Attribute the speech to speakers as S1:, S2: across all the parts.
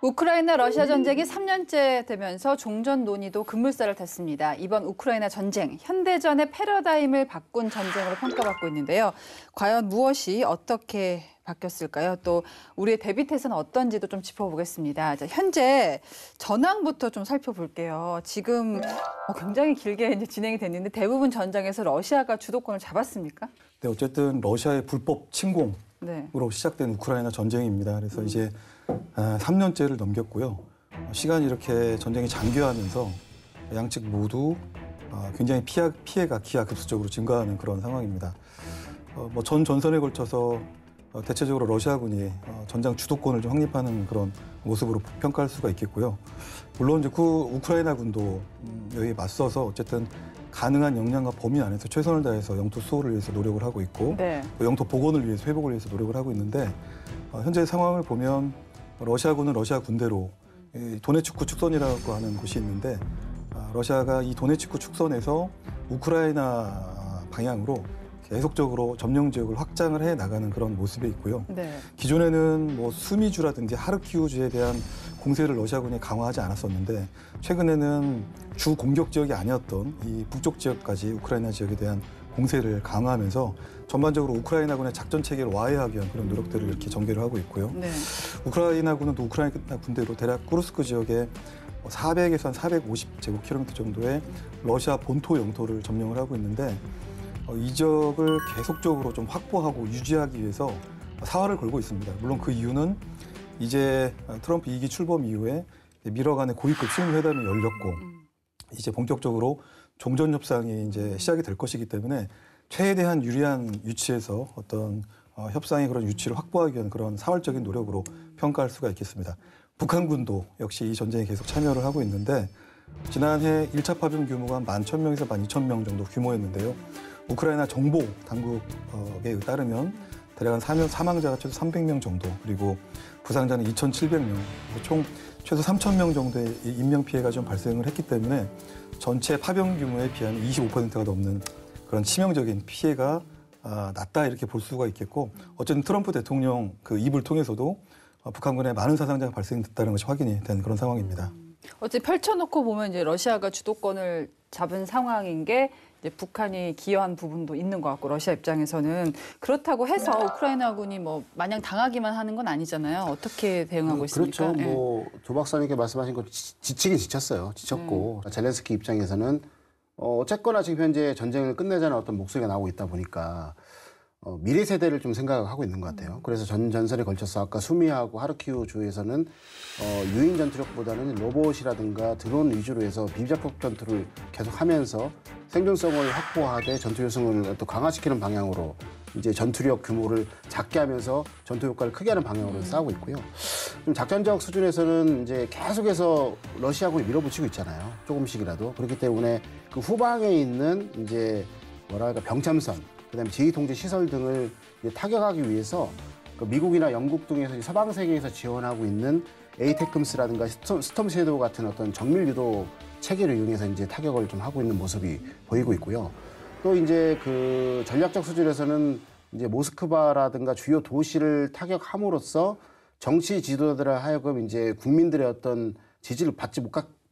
S1: 우크라이나 러시아 전쟁이 3년째 되면서 종전 논의도 급물살을 탔습니다. 이번 우크라이나 전쟁, 현대전의 패러다임을 바꾼 전쟁으로 평가받고 있는데요. 과연 무엇이 어떻게 바뀌었을까요? 또 우리의 대비태세는 어떤지도 좀 짚어보겠습니다. 자, 현재 전황부터 좀 살펴볼게요. 지금 굉장히 길게 이제 진행이 됐는데 대부분 전장에서 러시아가 주도권을 잡았습니까?
S2: 네, 어쨌든 러시아의 불법 침공으로
S1: 네.
S2: 시작된 우크라이나 전쟁입니다. 그래서 이제 3년째를 넘겼고요. 시간이 이렇게 전쟁이 장기화하면서 양측 모두 굉장히 피해가 기하급수적으로 증가하는 그런 상황입니다. 전 전선에 걸쳐서 대체적으로 러시아군이 전장 주도권을 좀 확립하는 그런 모습으로 평가할 수가 있겠고요. 물론 이제 우크라이나 군도 여기에 맞서서 어쨌든 가능한 역량과 범위 안에서 최선을 다해서 영토 수호를 위해서 노력을 하고 있고
S1: 네.
S2: 또 영토 복원을 위해서 회복을 위해서 노력을 하고 있는데 현재 상황을 보면 러시아군은 러시아 군대로 도네츠크 축선이라고 하는 곳이 있는데 러시아가 이 도네츠크 축선에서 우크라이나 방향으로 계속적으로 점령 지역을 확장을 해 나가는 그런 모습이 있고요.
S1: 네.
S2: 기존에는 수미주라든지 하르키우주에 대한 공세를 러시아군이 강화하지 않았었는데 최근에는 주 공격 지역이 아니었던 이 북쪽 지역까지 우크라이나 지역에 대한 공세를 강화하면서 전반적으로 우크라이나군의 작전 체계를 와해하기 위한 그런 노력들을 이렇게 전개를 하고 있고요.
S1: 네.
S2: 우크라이나군은 또 우크라이나 군대로 대략 쿠르스크 지역에 400에서 한 450제곱킬로미터 정도의 러시아 본토 영토를 점령을 하고 있는데 이 지역을 계속적으로 좀 확보하고 유지하기 위해서 사활을 걸고 있습니다. 물론 그 이유는 이제 트럼프 2기 출범 이후에 미러 간의 고위급 실무회담이 열렸고 이제 본격적으로 종전 협상이 이제 시작이 될 것이기 때문에 최대한 유리한 위치에서 어떤 협상의 그런 위치를 확보하기 위한 그런 사활적인 노력으로 평가할 수가 있겠습니다. 북한군도 역시 이 전쟁에 계속 참여를 하고 있는데 지난해 1차 파병 규모가 11,000명에서 12,000명 정도 규모였는데요. 우크라이나 정보 당국에 따르면 대략 사망자가 최소 300명 정도, 그리고 부상자는 2,700명, 총 최소 3,000명 정도의 인명 피해가 좀 발생을 했기 때문에 전체 파병 규모에 비하면 25%가 넘는 그런 치명적인 피해가 났다 이렇게 볼 수가 있겠고, 어쨌든 트럼프 대통령 그 입을 통해서도 북한군에 많은 사상자가 발생됐다는 것이 확인이 된 그런 상황입니다.
S1: 어째 펼쳐놓고 보면 이제 러시아가 주도권을 잡은 상황인 게 이제 북한이 기여한 부분도 있는 것 같고, 러시아 입장에서는 그렇다고 해서 우크라이나군이 마냥 당하기만 하는 건 아니잖아요. 어떻게 대응하고 있습니까?
S3: 그렇죠. 조 박사님께 말씀하신 것 지치긴 지쳤어요. 지쳤고 젤렌스키 입장에서는 어쨌거나 지금 현재 전쟁을 끝내자는 어떤 목소리가 나오고 있다 보니까 미래 세대를 좀 생각하고 있는 것 같아요. 그래서 전선에 걸쳐서 아까 수미하고 하르키우 주에서는 유인 전투력보다는 로봇이라든가 드론 위주로 해서 비작격 전투를 계속하면서 생존성을 확보하되 전투 효성을 또 강화시키는 방향으로 이제 전투력 규모를 작게 하면서 전투 효과를 크게 하는 방향으로 싸우고 있고요. 좀 작전적 수준에서는 이제 계속해서 러시아군이 밀어붙이고 있잖아요. 조금씩이라도. 그렇기 때문에 그 후방에 있는 이제 병참선, 그다음에 지휘통제 시설 등을 타격하기 위해서 미국이나 영국 등에서 서방 세계에서 지원하고 있는 에이테크스라든가 스톰 섀도우 같은 어떤 정밀 유도 체계를 이용해서 이제 타격을 좀 하고 있는 모습이 보이고 있고요. 또 이제 그 전략적 수준에서는 이제 모스크바라든가 주요 도시를 타격함으로써 정치 지도자들을 하여금 이제 국민들의 어떤 지지를 받지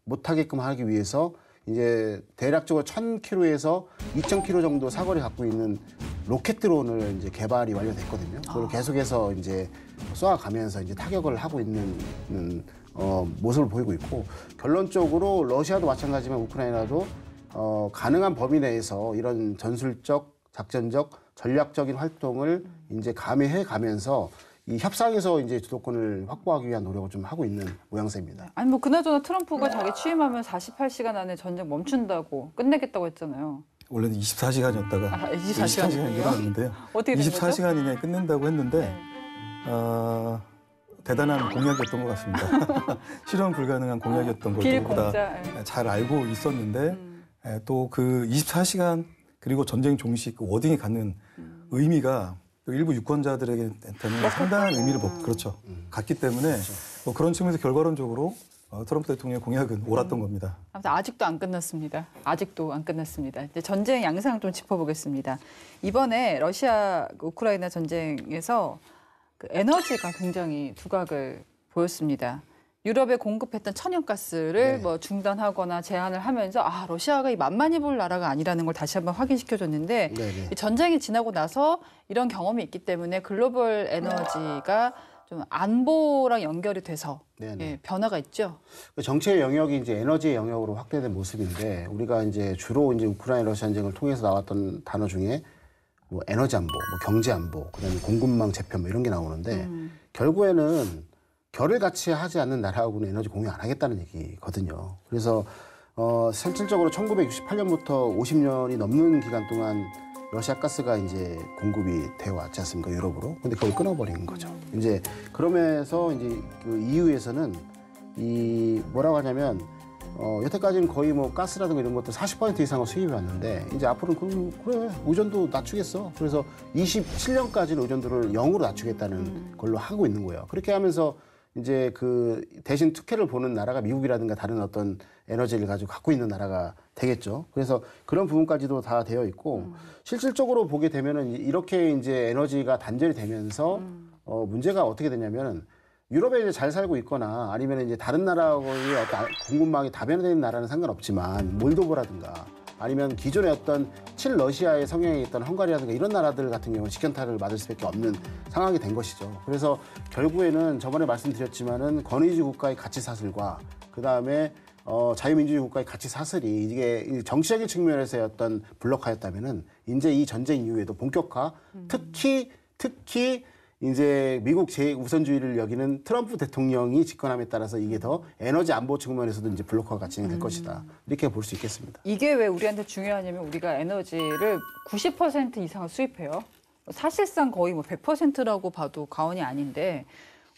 S3: 못하게끔 하기 위해서 이제 대략적으로 1,000km에서 2,000km 정도 사거리 갖고 있는 로켓 드론을 이제 개발이 완료됐거든요. 그걸 계속해서 이제 쏘아가면서 이제 타격을 하고 있는 모습을 보이고 있고, 결론적으로 러시아도 마찬가지지만 우크라이나도 가능한 범위 내에서 이런 전술적, 작전적, 전략적인 활동을 이제 감행해 가면서 이 협상에서 이제 주도권을 확보하기 위한 노력을 좀 하고 있는 모양새입니다.
S1: 아니 그나저나 트럼프가 자기 취임하면 48시간 안에 전쟁 멈춘다고 끝내겠다고 했잖아요.
S2: 원래는 24시간이었다가
S1: 24시간이
S2: 늘어났는데요.
S1: 어떻게 된
S2: 24시간 이내에 끝낸다고 했는데 대단한 공약이었던 것 같습니다. 실현 불가능한 공약이었던 걸 누구보다 잘 알고 있었는데 또 그 24시간 그리고 전쟁 종식 그 워딩이 갖는 의미가 일부 유권자들에게는 상당한 의미를 갖기 때문에 그런 측면에서 결과론적으로 트럼프 대통령의 공약은 옳았던 겁니다.
S1: 아무튼 아직도 안 끝났습니다. 아직도 안 끝났습니다. 이제 전쟁 양상을 좀 짚어보겠습니다. 이번에 러시아 우크라이나 전쟁에서 그 에너지가 굉장히 두각을 보였습니다. 유럽에 공급했던 천연가스를
S3: 네.
S1: 뭐 중단하거나 제한을 하면서 러시아가 이 만만히 볼 나라가 아니라는 걸 다시 한번 확인시켜줬는데
S3: 네네.
S1: 이 전쟁이 지나고 나서 이런 경험이 있기 때문에 글로벌 에너지가 좀 안보랑 연결이 돼서
S3: 네네.
S1: 예, 변화가 있죠.
S3: 정치의 영역이 이제 에너지의 영역으로 확대된 모습인데 우리가 이제 주로 이제 우크라이나 러시아 전쟁을 통해서 나왔던 단어 중에 뭐 에너지 안보, 뭐 경제 안보, 그다음에 공급망 재편 뭐 이런 게 나오는데 결국에는 결을 같이 하지 않는 나라하고는 에너지 공유 안 하겠다는 얘기거든요. 그래서 실질적으로 1968년부터 50년이 넘는 기간 동안 러시아 가스가 이제 공급이 되어 왔지 않습니까, 유럽으로? 근데 그걸 끊어버린 거죠. 이제 그러면서 이제 그 EU에서는 이 뭐라고 하냐면 여태까지는 거의 뭐 가스라든가 이런 것들 40% 이상을 수입해 왔는데 이제 앞으로는 그래 의존도 낮추겠어. 그래서 27년까지는 의존도를 0으로 낮추겠다는 걸로 하고 있는 거예요. 그렇게 하면서 이제 그 대신 특혜를 보는 나라가 미국이라든가 다른 어떤 에너지를 가지고 갖고 있는 나라가 되겠죠. 그래서 그런 부분까지도 다 되어 있고 실질적으로 보게 되면은 이렇게 이제 에너지가 단절이 되면서 문제가 어떻게 되냐면은 유럽에 이제 잘 살고 있거나 아니면 이제 다른 나라의 어떤 공급망이 다변화되어 있는 나라는 상관없지만 몰도바라든가 아니면 기존의 어떤 친러시아의 성향이 있던 헝가리라든가 이런 나라들 같은 경우는 직격탄을 맞을 수밖에 없는 상황이 된 것이죠. 그래서 결국에는 저번에 말씀드렸지만은 권위주의 국가의 가치 사슬과 그 다음에 자유민주주의 국가의 가치 사슬이 이게 정치적인 측면에서의 어떤 블록화였다면은 이제 이 전쟁 이후에도 본격화, 특히 이제 미국 제 우선주의를 여기는 트럼프 대통령이 집권함에 따라서 이게 더 에너지 안보 측면에서도 이제 블록화가 진행될 것이다. 이렇게 볼 수 있겠습니다.
S1: 이게 왜 우리한테 중요하냐면 우리가 에너지를 90% 이상을 수입해요. 사실상 거의 뭐 100%라고 봐도 과언이 아닌데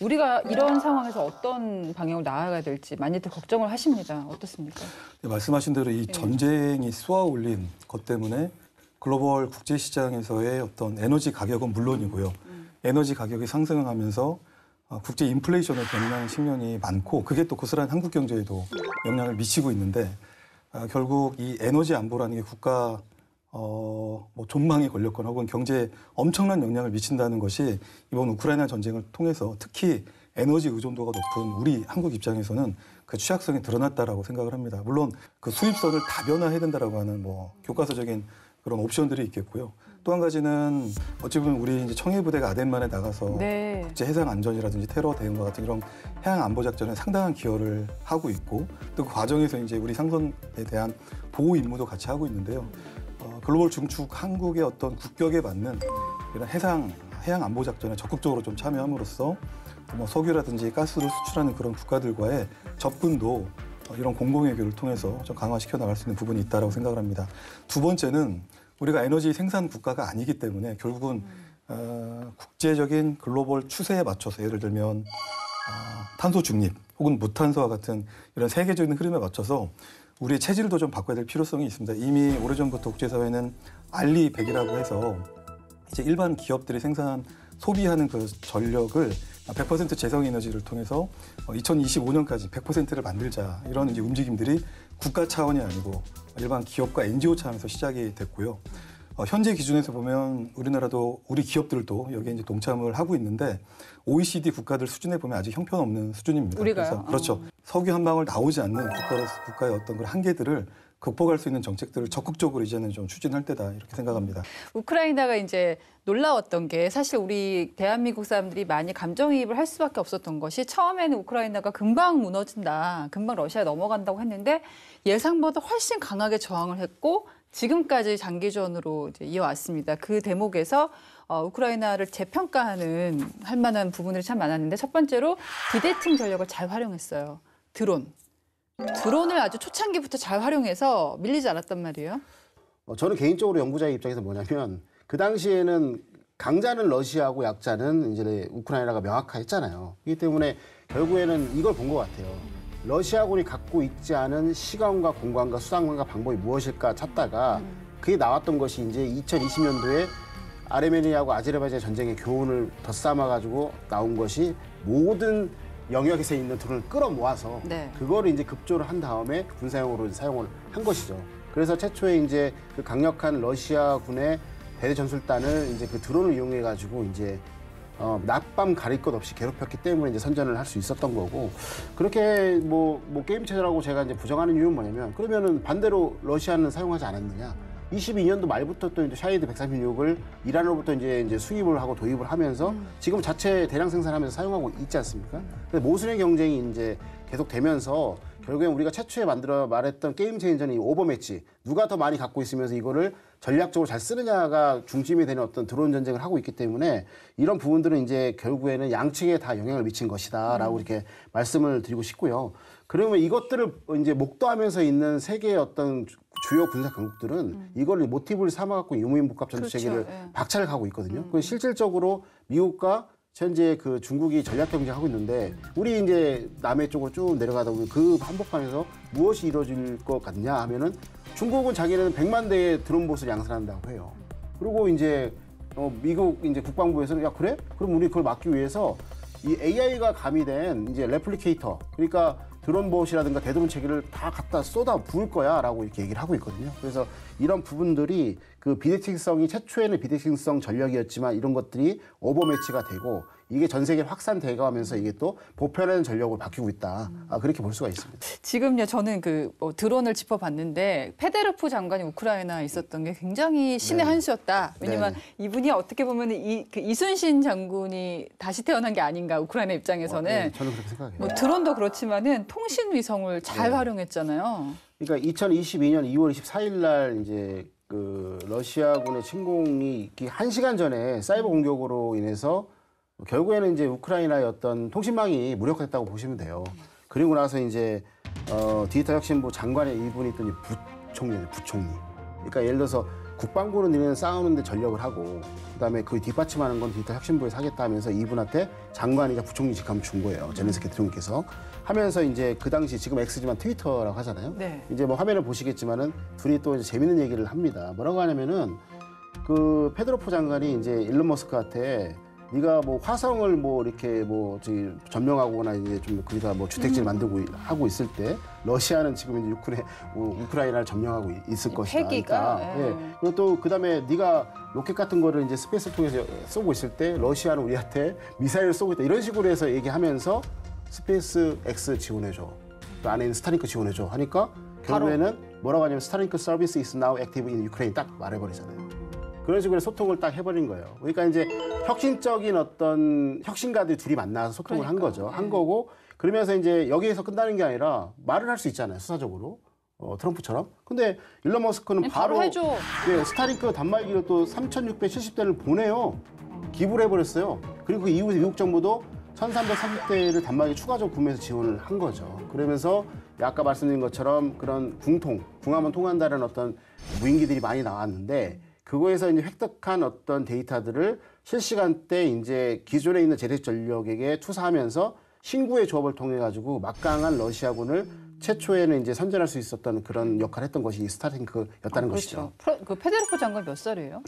S1: 우리가 이런 상황에서 어떤 방향으로 나아가야 될지 많이들 걱정을 하십니다. 어떻습니까?
S2: 네, 말씀하신 대로 이 전쟁이 쏘아올린 것 때문에 글로벌 국제시장에서의 어떤 에너지 가격은 물론이고요. 에너지 가격이 상승하면서 국제 인플레이션을 견인하는 측면이 많고 그게 또 고스란히 한국 경제에도 영향을 미치고 있는데 결국 이 에너지 안보라는 게 국가 뭐 존망이 걸렸거나 혹은 경제에 엄청난 영향을 미친다는 것이 이번 우크라이나 전쟁을 통해서 특히 에너지 의존도가 높은 우리 한국 입장에서는 그 취약성이 드러났다라고 생각을 합니다. 물론 그 수입선을 다변화해야 된다라고 하는 뭐 교과서적인 그런 옵션들이 있겠고요. 또 한 가지는 어찌 보면 우리 이제 청해부대가 아덴만에 나가서
S1: 네.
S2: 국제 해상 안전이라든지 테러 대응과 같은 이런 해양 안보 작전에 상당한 기여를 하고 있고 또 그 과정에서 이제 우리 상선에 대한 보호 임무도 같이 하고 있는데요. 글로벌 중축 한국의 어떤 국격에 맞는 이런 해양 안보 작전에 적극적으로 좀 참여함으로써 뭐 석유라든지 가스를 수출하는 그런 국가들과의 접근도 이런 공공외교를 통해서 좀 강화시켜 나갈 수 있는 부분이 있다고 생각을 합니다. 두 번째는 우리가 에너지 생산 국가가 아니기 때문에 결국은 국제적인 글로벌 추세에 맞춰서 예를 들면 탄소 중립 혹은 무탄소와 같은 이런 세계적인 흐름에 맞춰서 우리의 체질도 좀 바꿔야 될 필요성이 있습니다. 이미 오래전부터 국제사회는 알리100이라고 해서 이제 일반 기업들이 소비하는 그 전력을 100% 재생에너지를 통해서 2025년까지 100%를 만들자 이런 이제 움직임들이 국가 차원이 아니고 일반 기업과 NGO 차원에서 시작이 됐고요. 현재 기준에서 보면 우리나라도 우리 기업들도 여기에 이제 동참을 하고 있는데 OECD 국가들 수준에 보면 아직 형편없는 수준입니다.
S1: 우리가요?
S2: 그래서 그렇죠. 석유 한 방울 나오지 않는 국가의 어떤 그런 한계들을 극복할 수 있는 정책들을 적극적으로 이제는 좀 추진할 때다 이렇게 생각합니다.
S1: 우크라이나가 이제 놀라웠던 게 사실 우리 대한민국 사람들이 많이 감정이입을 할 수밖에 없었던 것이 처음에는 우크라이나가 금방 무너진다, 금방 러시아에 넘어간다고 했는데 예상보다 훨씬 강하게 저항을 했고 지금까지 장기전으로 이제 이어왔습니다. 그 대목에서 우크라이나를 재평가하는 할 만한 부분들이 참 많았는데 첫 번째로 디데팅 전력을 잘 활용했어요. 드론을 아주 초창기부터 잘 활용해서 밀리지 않았단 말이에요.
S3: 저는 개인적으로 연구자의 입장에서 뭐냐면 그 당시에는 강자는 러시아고 약자는 이제 우크라이나가 명확했잖아요. 그렇기 때문에 결국에는 이걸 본 것 같아요. 러시아군이 갖고 있지 않은 시간과 공간과 수단과 방법이 무엇일까 찾다가 그게 나왔던 것이 이제 2020년도에 아르메니아하고 아제르바이잔 전쟁의 교훈을 덧삼아가지고 나온 것이 모든 영역에서 있는 드론을 끌어모아서 그거를 이제 급조를 한 다음에 군사용으로 사용을 한 것이죠. 그래서 최초에 이제 그 강력한 러시아군의 대대 전술단을 이제 그 드론을 이용해가지고 이제 낮밤 가릴 것 없이 괴롭혔기 때문에 이제 선전을 할 수 있었던 거고 그렇게 뭐 게임 체제라고 제가 이제 부정하는 이유는 뭐냐면 그러면은 반대로 러시아는 사용하지 않았느냐? 22년도 말부터 또 이제 샤히드 136을 이란으로부터 이제 수입을 하고 도입을 하면서 지금 자체 대량 생산하면서 사용하고 있지 않습니까? 근데 모순의 경쟁이 이제 계속 되면서 결국엔 우리가 최초에 말했던 게임 체인저는 이 오버매치 누가 더 많이 갖고 있으면서 이거를 전략적으로 잘 쓰느냐가 중심이 되는 어떤 드론 전쟁을 하고 있기 때문에 이런 부분들은 이제 결국에는 양측에 다 영향을 미친 것이다라고 이렇게 말씀을 드리고 싶고요. 그러면 이것들을 이제 목도하면서 있는 세계의 어떤 주요 군사 강국들은 이걸 모티브를 삼아갖고 유무인복합 전투 체계를 박차를 가고 있거든요. 그래서 실질적으로 미국과 현재 그 중국이 전략 경쟁하고 있는데 우리 이제 남해 쪽으로 쭉 내려가다 보면 그 한복판에서 무엇이 이루어질 것 같냐 하면은 중국은 자기는 100만 대의 드론봇을 양산한다고 해요. 그리고 이제 미국 이제 국방부에서는 야 그래? 그럼 우리 그걸 막기 위해서 이 AI가 가미된 이제 레플리케이터 그러니까 드론봇이라든가 대드론 체계를 다 갖다 쏟아 부을 거야라고 이렇게 얘기를 하고 있거든요. 그래서 이런 부분들이 그 비대칭성이 최초에는 비대칭성 전력이었지만 이런 것들이 오버매치가 되고 이게 전 세계에 확산돼 가면서 이게 또 보편화된 전력으로 바뀌고 있다. 그렇게 볼 수가 있습니다.
S1: 지금요 저는 드론을 짚어봤는데 페데로프 장관이 우크라이나에 있었던 게 굉장히 신의 한 수였다. 왜냐면 이분이 어떻게 보면 이순신 장군이 다시 태어난 게 아닌가 우크라이나 입장에서는.
S3: 저는 그렇게 생각해요.
S1: 드론도 그렇지만은 통신 위성을 잘 활용했잖아요.
S3: 그러니까 2022년 2월 24일 날 이제 그 러시아군의 침공이 있기 1시간 전에 사이버 공격으로 인해서 결국에는 이제 우크라이나의 어떤 통신망이 무력화됐다고 보시면 돼요. 그리고 나서 이제 디지털 혁신부 장관의 이분이 또 부총리예요, 부총리. 그러니까 예를 들어서 국방부는 이런 싸우는데 전력을 하고 그다음에 그 뒷받침하는 건 디지털 혁신부에서 하겠다 하면서 이분한테 장관이자 부총리 직함을 준 거예요. 젤렌스키 대통령께서 하면서 이제 그 당시 지금 X지만 트위터라고 하잖아요.
S1: 네.
S3: 이제 뭐 화면을 보시겠지만은 둘이 또 이제 재밌는 얘기를 합니다. 뭐라고 하냐면은 그 페드로프 장관이 이제 일론 머스크한테 네가 뭐 화성을 뭐 이렇게 뭐 저기 점령하거나 이제 좀 거기다 뭐 주택지를 만들고 하고 있을 때 러시아는 지금 이제 우크라이나를 점령하고 있을 것이다.
S1: 패기가.
S3: 그러니까, 예. 그리고 또 그다음에 네가 로켓 같은 거를 이제 스페이스를 통해서 쏘고 있을 때 러시아는 우리한테 미사일을 쏘고 있다. 이런 식으로 해서 얘기하면서 스페이스 X 지원해줘. 또 안에 있는 스타링크 지원해줘. 하니까 결국에는 뭐라고 하냐면 스타링크 서비스 is now active in Ukraine 딱 말해버리잖아요. 그런 식으로 소통을 딱 해버린 거예요. 그러니까 이제 혁신적인 어떤 혁신가들이 둘이 만나서 소통을 한 거죠. 한 거고 그러면서 이제 여기에서 끝나는 게 아니라 말을 할 수 있잖아요. 수사적으로. 트럼프처럼. 근데 일론 머스크는 바로
S1: 해줘.
S3: 예, 스타링크 단말기로 또 3,670대를 보내요. 기부를 해버렸어요. 그리고 그 이후에 미국 정부도 1,330대를 단말기 추가적으로 구매해서 지원을 한 거죠. 그러면서 아까 말씀드린 것처럼 그런 궁하면 통한다는 어떤 무인기들이 많이 나왔는데 그거에서 이제 획득한 어떤 데이터들을 실시간대 이제 기존에 있는 재래식 전력에게 투사하면서 신구의 조합을 통해 가지고 막강한 러시아군을 최초에는 이제 선전할 수 있었던 그런 역할을 했던 것이 스타링크였다는 것이죠.
S1: 그 페데로프 장관 몇 살이에요?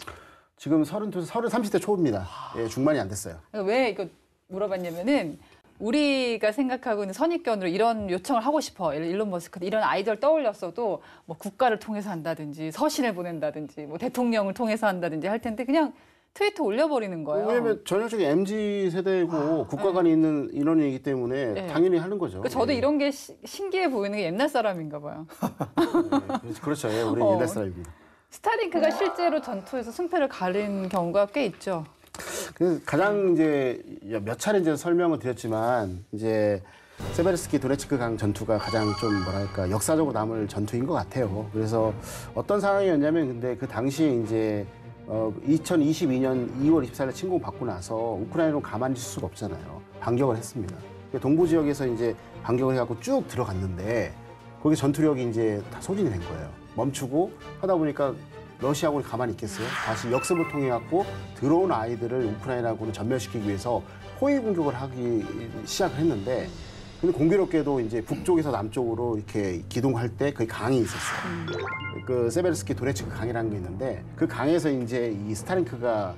S3: 지금 30대 초입니다. 예, 중반이 안 됐어요.
S1: 그러니까 왜 이거 물어봤냐면은 우리가 생각하고 있는 선입견으로 이런 요청을 하고 싶어. 일론 머스크 이런 아이디어를 떠올렸어도 뭐 국가를 통해서 한다든지 서신을 보낸다든지 뭐 대통령을 통해서 한다든지 할 텐데 그냥 트위터 올려버리는 거예요.
S3: 왜냐하면 전형적인 MZ 세대고 국가 간에 있는 인원이기 때문에 당연히 하는 거죠.
S1: 그러니까 저도 이런 게 신기해 보이는 게 옛날 사람인가 봐요.
S3: 그렇죠. 예, 우리는 옛날 사람입니다.
S1: 스타링크가 실제로 전투에서 승패를 가린 경우가 꽤 있죠.
S3: 그래서 가장 이제 몇 차례 이제 설명을 드렸지만 이제 세베르스키 도네츠크 강 전투가 가장 좀 뭐랄까 역사적으로 남을 전투인 것 같아요. 그래서 어떤 상황이었냐면 근데 그 당시에 이제 2022년 2월 24일 침공 받고 나서 우크라이나로 가만히 있을 수가 없잖아요. 반격을 했습니다. 동부 지역에서 이제 반격을 해갖고 쭉 들어갔는데 거기 전투력이 이제 다 소진이 된 거예요. 멈추고 하다 보니까 러시아군이 가만히 있겠어요? 다시 역습을 통해 갖고 들어온 아이들을 우크라이나군을 전멸시키기 위해서 포위 공격을 하기 시작을 했는데 근데 공교롭게도 이제 북쪽에서 남쪽으로 이렇게 기동할 때 거기 강이 있었어요. 그 세베르스키 도네츠크 강이라는 게 있는데 그 강에서 이제 이 스타링크가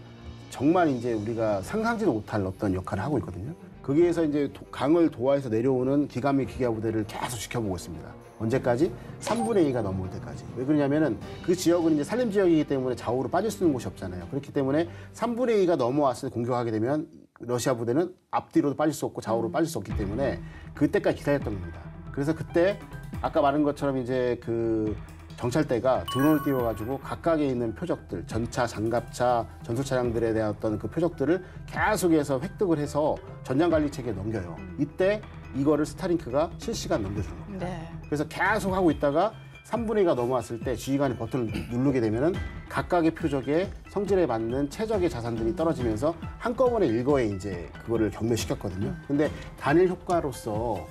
S3: 정말 이제 우리가 상상지도 못할 어떤 역할을 하고 있거든요. 거기에서 이제 강을 도하에서 내려오는 기갑 및 기갑 부대를 계속 지켜보고 있습니다. 언제까지? 3분의 2가 넘어올 때까지. 왜 그러냐면은 그 지역은 이제 산림 지역이기 때문에 좌우로 빠질 수 있는 곳이 없잖아요. 그렇기 때문에 3분의 2가 넘어왔을 때 공격하게 되면 러시아 부대는 앞뒤로도 빠질 수 없고 좌우로 빠질 수 없기 때문에 그때까지 기다렸던 겁니다. 그래서 그때 아까 말한 것처럼 이제 그 정찰대가 드론을 띄워가지고 각각에 있는 표적들, 전차, 장갑차, 전술 차량들에 대한 어떤 그 표적들을 계속해서 획득을 해서 전장 관리 체계에 넘겨요. 이때 이거를 스타링크가 실시간 넘겨주는 겁니다.
S1: 네.
S3: 그래서 계속 하고 있다가 3분의 2가 넘어왔을 때 지휘관이 버튼을 누르게 되면은 각각의 표적에 성질에 맞는 최적의 자산들이 떨어지면서 한꺼번에 일거에 이제 그거를 경멸시켰거든요. 근데 단일 효과로서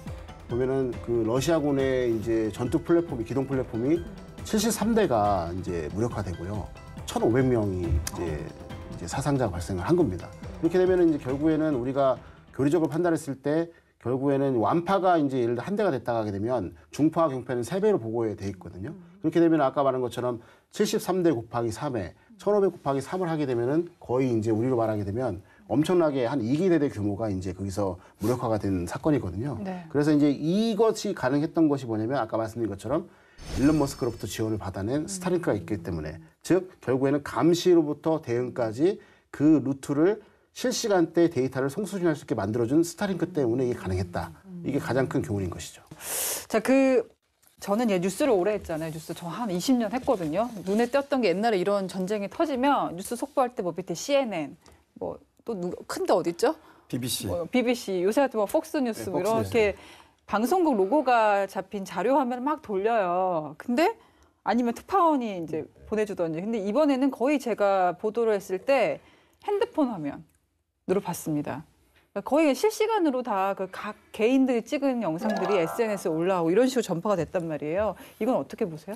S3: 보면은 그 러시아군의 이제 전투 플랫폼이 기동 플랫폼이 73대가 이제 무력화되고요. 1,500명이 이제 사상자가 발생을 한 겁니다. 이렇게 되면은 이제 결국에는 우리가 교리적으로 판단했을 때 결국에는 완파가 이제 예를 들어 한 대가 됐다가 하게 되면 중파와 경파는 3배로 보고에 돼 있거든요. 그렇게 되면 아까 말한 것처럼 73대 곱하기 3에 1,500 곱하기 3을 하게 되면은 거의 이제 우리로 말하게 되면 엄청나게 한 2기 대대 규모가 이제 거기서 무력화가 된 사건이거든요.
S1: 네.
S3: 그래서 이제 이것이 가능했던 것이 뭐냐면 아까 말씀드린 것처럼 일론 머스크로부터 지원을 받아낸 스타링크가 있기 때문에 즉 결국에는 감시로부터 대응까지 그 루트를 실시간대 데이터를 송수신할 수 있게 만들어준 스타링크 때문에 이게 가능했다. 이게 가장 큰 교훈인 것이죠.
S1: 자, 저는 뉴스를 오래 했잖아요. 뉴스 저 한 20년 했거든요. 눈에 띄었던 게 옛날에 이런 전쟁이 터지면 뉴스 속보할 때 뭐 밑에 CNN, 뭐 또 큰데 어디 있죠?
S2: BBC.
S1: BBC, 요새 같은 뭐 폭스뉴스
S3: 네,
S1: 이렇게 방송국 로고가 잡힌 자료 화면을 막 돌려요. 근데 아니면 특파원이 이제 보내주던지. 근데 이번에는 거의 제가 보도를 했을 때 핸드폰 화면으로 봤습니다. 그러니까 거의 실시간으로 다 그 각 개인들이 찍은 영상들이 SNS에 올라오고 이런 식으로 전파가 됐단 말이에요. 이건 어떻게 보세요?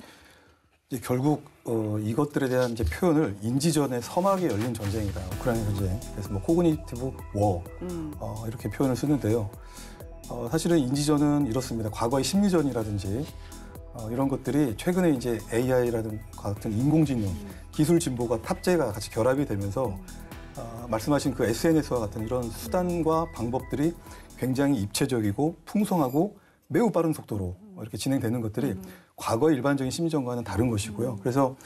S2: 이제 결국 이것들에 대한 이제 표현을 인지전의 서막에 열린 전쟁이다. 우크라이나 전쟁. 그래서 뭐 코그니티브 워 이렇게 표현을 쓰는데요. 사실은 인지전은 이렇습니다. 과거의 심리전이라든지 이런 것들이 최근에 이제 AI라든가 같은 인공지능 기술 진보가 탑재가 같이 결합이 되면서 말씀하신 그 SNS와 같은 이런 수단과 방법들이 굉장히 입체적이고 풍성하고 매우 빠른 속도로 이렇게 진행되는 것들이 과거의 일반적인 심리전과는 다른 것이고요. 그래서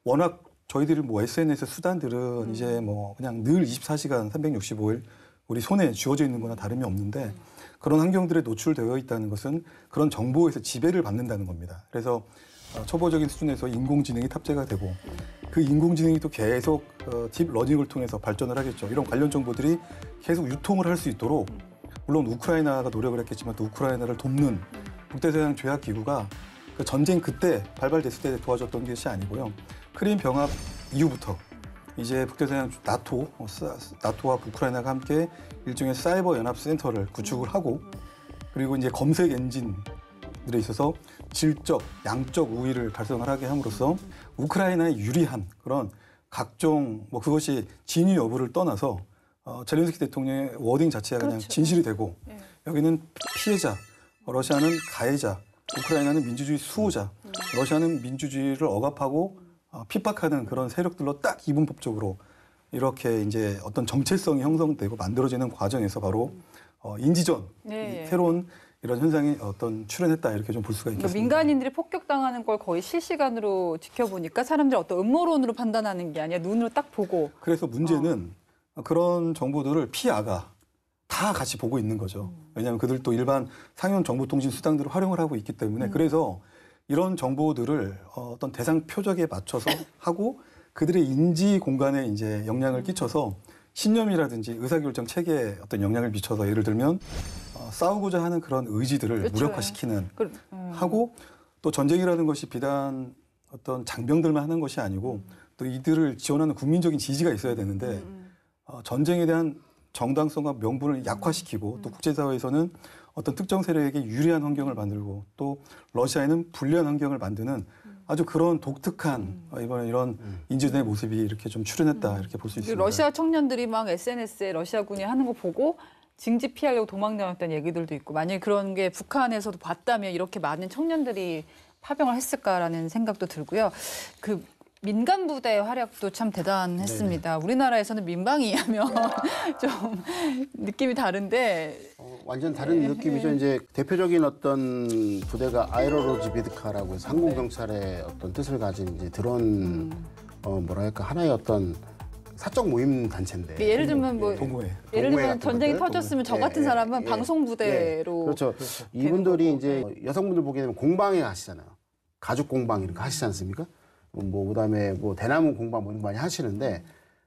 S2: 워낙 저희들이 뭐 SNS 수단들은 이제 뭐 그냥 늘 24시간 365일 우리 손에 쥐어져 있는 거나 다름이 없는데 그런 환경들에 노출되어 있다는 것은 그런 정보에서 지배를 받는다는 겁니다. 그래서 초보적인 수준에서 인공지능이 탑재가 되고 그 인공지능이 또 계속 딥러닝을 통해서 발전을 하겠죠. 이런 관련 정보들이 계속 유통을 할 수 있도록 물론 우크라이나가 노력을 했겠지만 또 우크라이나를 돕는 국제서양 조약기구가 그 전쟁 그때 발발됐을 때 도와줬던 것이 아니고요. 크림 병합 이후부터 이제 북대서양 나토와 우크라이나가 함께 일종의 사이버 연합 센터를 구축을 하고 그리고 이제 검색 엔진들에 있어서 질적, 양적 우위를 달성을 하게 함으로써 우크라이나에 유리한 그런 각종 뭐 그것이 진위 여부를 떠나서 젤렌스키 대통령의 워딩 자체가 그냥
S1: 그렇죠.
S2: 진실이 되고
S1: 네.
S2: 여기는 피해자, 러시아는 가해자, 우크라이나는 민주주의 수호자, 러시아는 민주주의를 억압하고 핍박하는 그런 세력들로 딱 이분법적으로 이렇게 이제 어떤 정체성이 형성되고 만들어지는 과정에서 바로 인지전,
S1: 네.
S2: 새로운 이런 현상이 출현했다 이렇게 좀 볼 수가
S1: 그러니까
S2: 있겠습니다.
S1: 민간인들이 폭격당하는 걸 거의 실시간으로 지켜보니까 사람들이 어떤 음모론으로 판단하는 게 아니라 눈으로 딱 보고.
S2: 그래서 문제는 그런 정보들을 피아가 다 같이 보고 있는 거죠. 왜냐하면 그들도 일반 상용 정보통신 수단들을 활용을 하고 있기 때문에 그래서 이런 정보들을 어떤 대상 표적에 맞춰서 하고 그들의 인지 공간에 이제 영향을 끼쳐서 신념이라든지 의사결정 체계에 어떤 영향을 미쳐서 예를 들면 싸우고자 하는 그런 의지들을
S1: 그렇죠.
S2: 무력화시키는 하고 또 전쟁이라는 것이 비단 어떤 장병들만 하는 것이 아니고 또 이들을 지원하는 국민적인 지지가 있어야 되는데 전쟁에 대한 정당성과 명분을 약화시키고 또 국제사회에서는 어떤 특정 세력에게 유리한 환경을 만들고 또 러시아에는 불리한 환경을 만드는 아주 그런 독특한 이번에 이런 인지전의 모습이 이렇게 좀 출현했다 이렇게 볼 수 있습니다.
S1: 러시아 청년들이 막 SNS에 러시아군이 하는 거 보고 징집 피하려고 도망 다녔다는 얘기들도 있고 만약에 그런 게 북한에서도 봤다면 이렇게 많은 청년들이 파병을 했을까라는 생각도 들고요. 그 민간 부대의 활약도 참 대단했습니다. 우리나라에서는 민방위 하면 좀 느낌이 다른데
S3: 완전 다른 느낌이죠. 이제 대표적인 어떤 부대가 아이로로즈비드카라고 해서 한국 경찰의 어떤 뜻을 가진 이제 드론 뭐랄까 하나의 어떤 사적 모임 단체인데.
S1: 예를 들면 뭐
S2: 동호회.
S1: 예를
S3: 동호회
S1: 들면
S3: 같은
S1: 전쟁이
S3: 것들?
S1: 터졌으면 저
S3: 예,
S1: 같은
S3: 예,
S1: 사람은
S3: 예.
S1: 방송 부대로
S3: 그렇죠. 이분들이 이제 여성분들 보게 되면 공방에 가시잖아요. 가죽 공방 이런 거 하시지 않습니까? 뭐 그다음에 뭐 대나무 공방 뭐 이런 거 많이 하시는데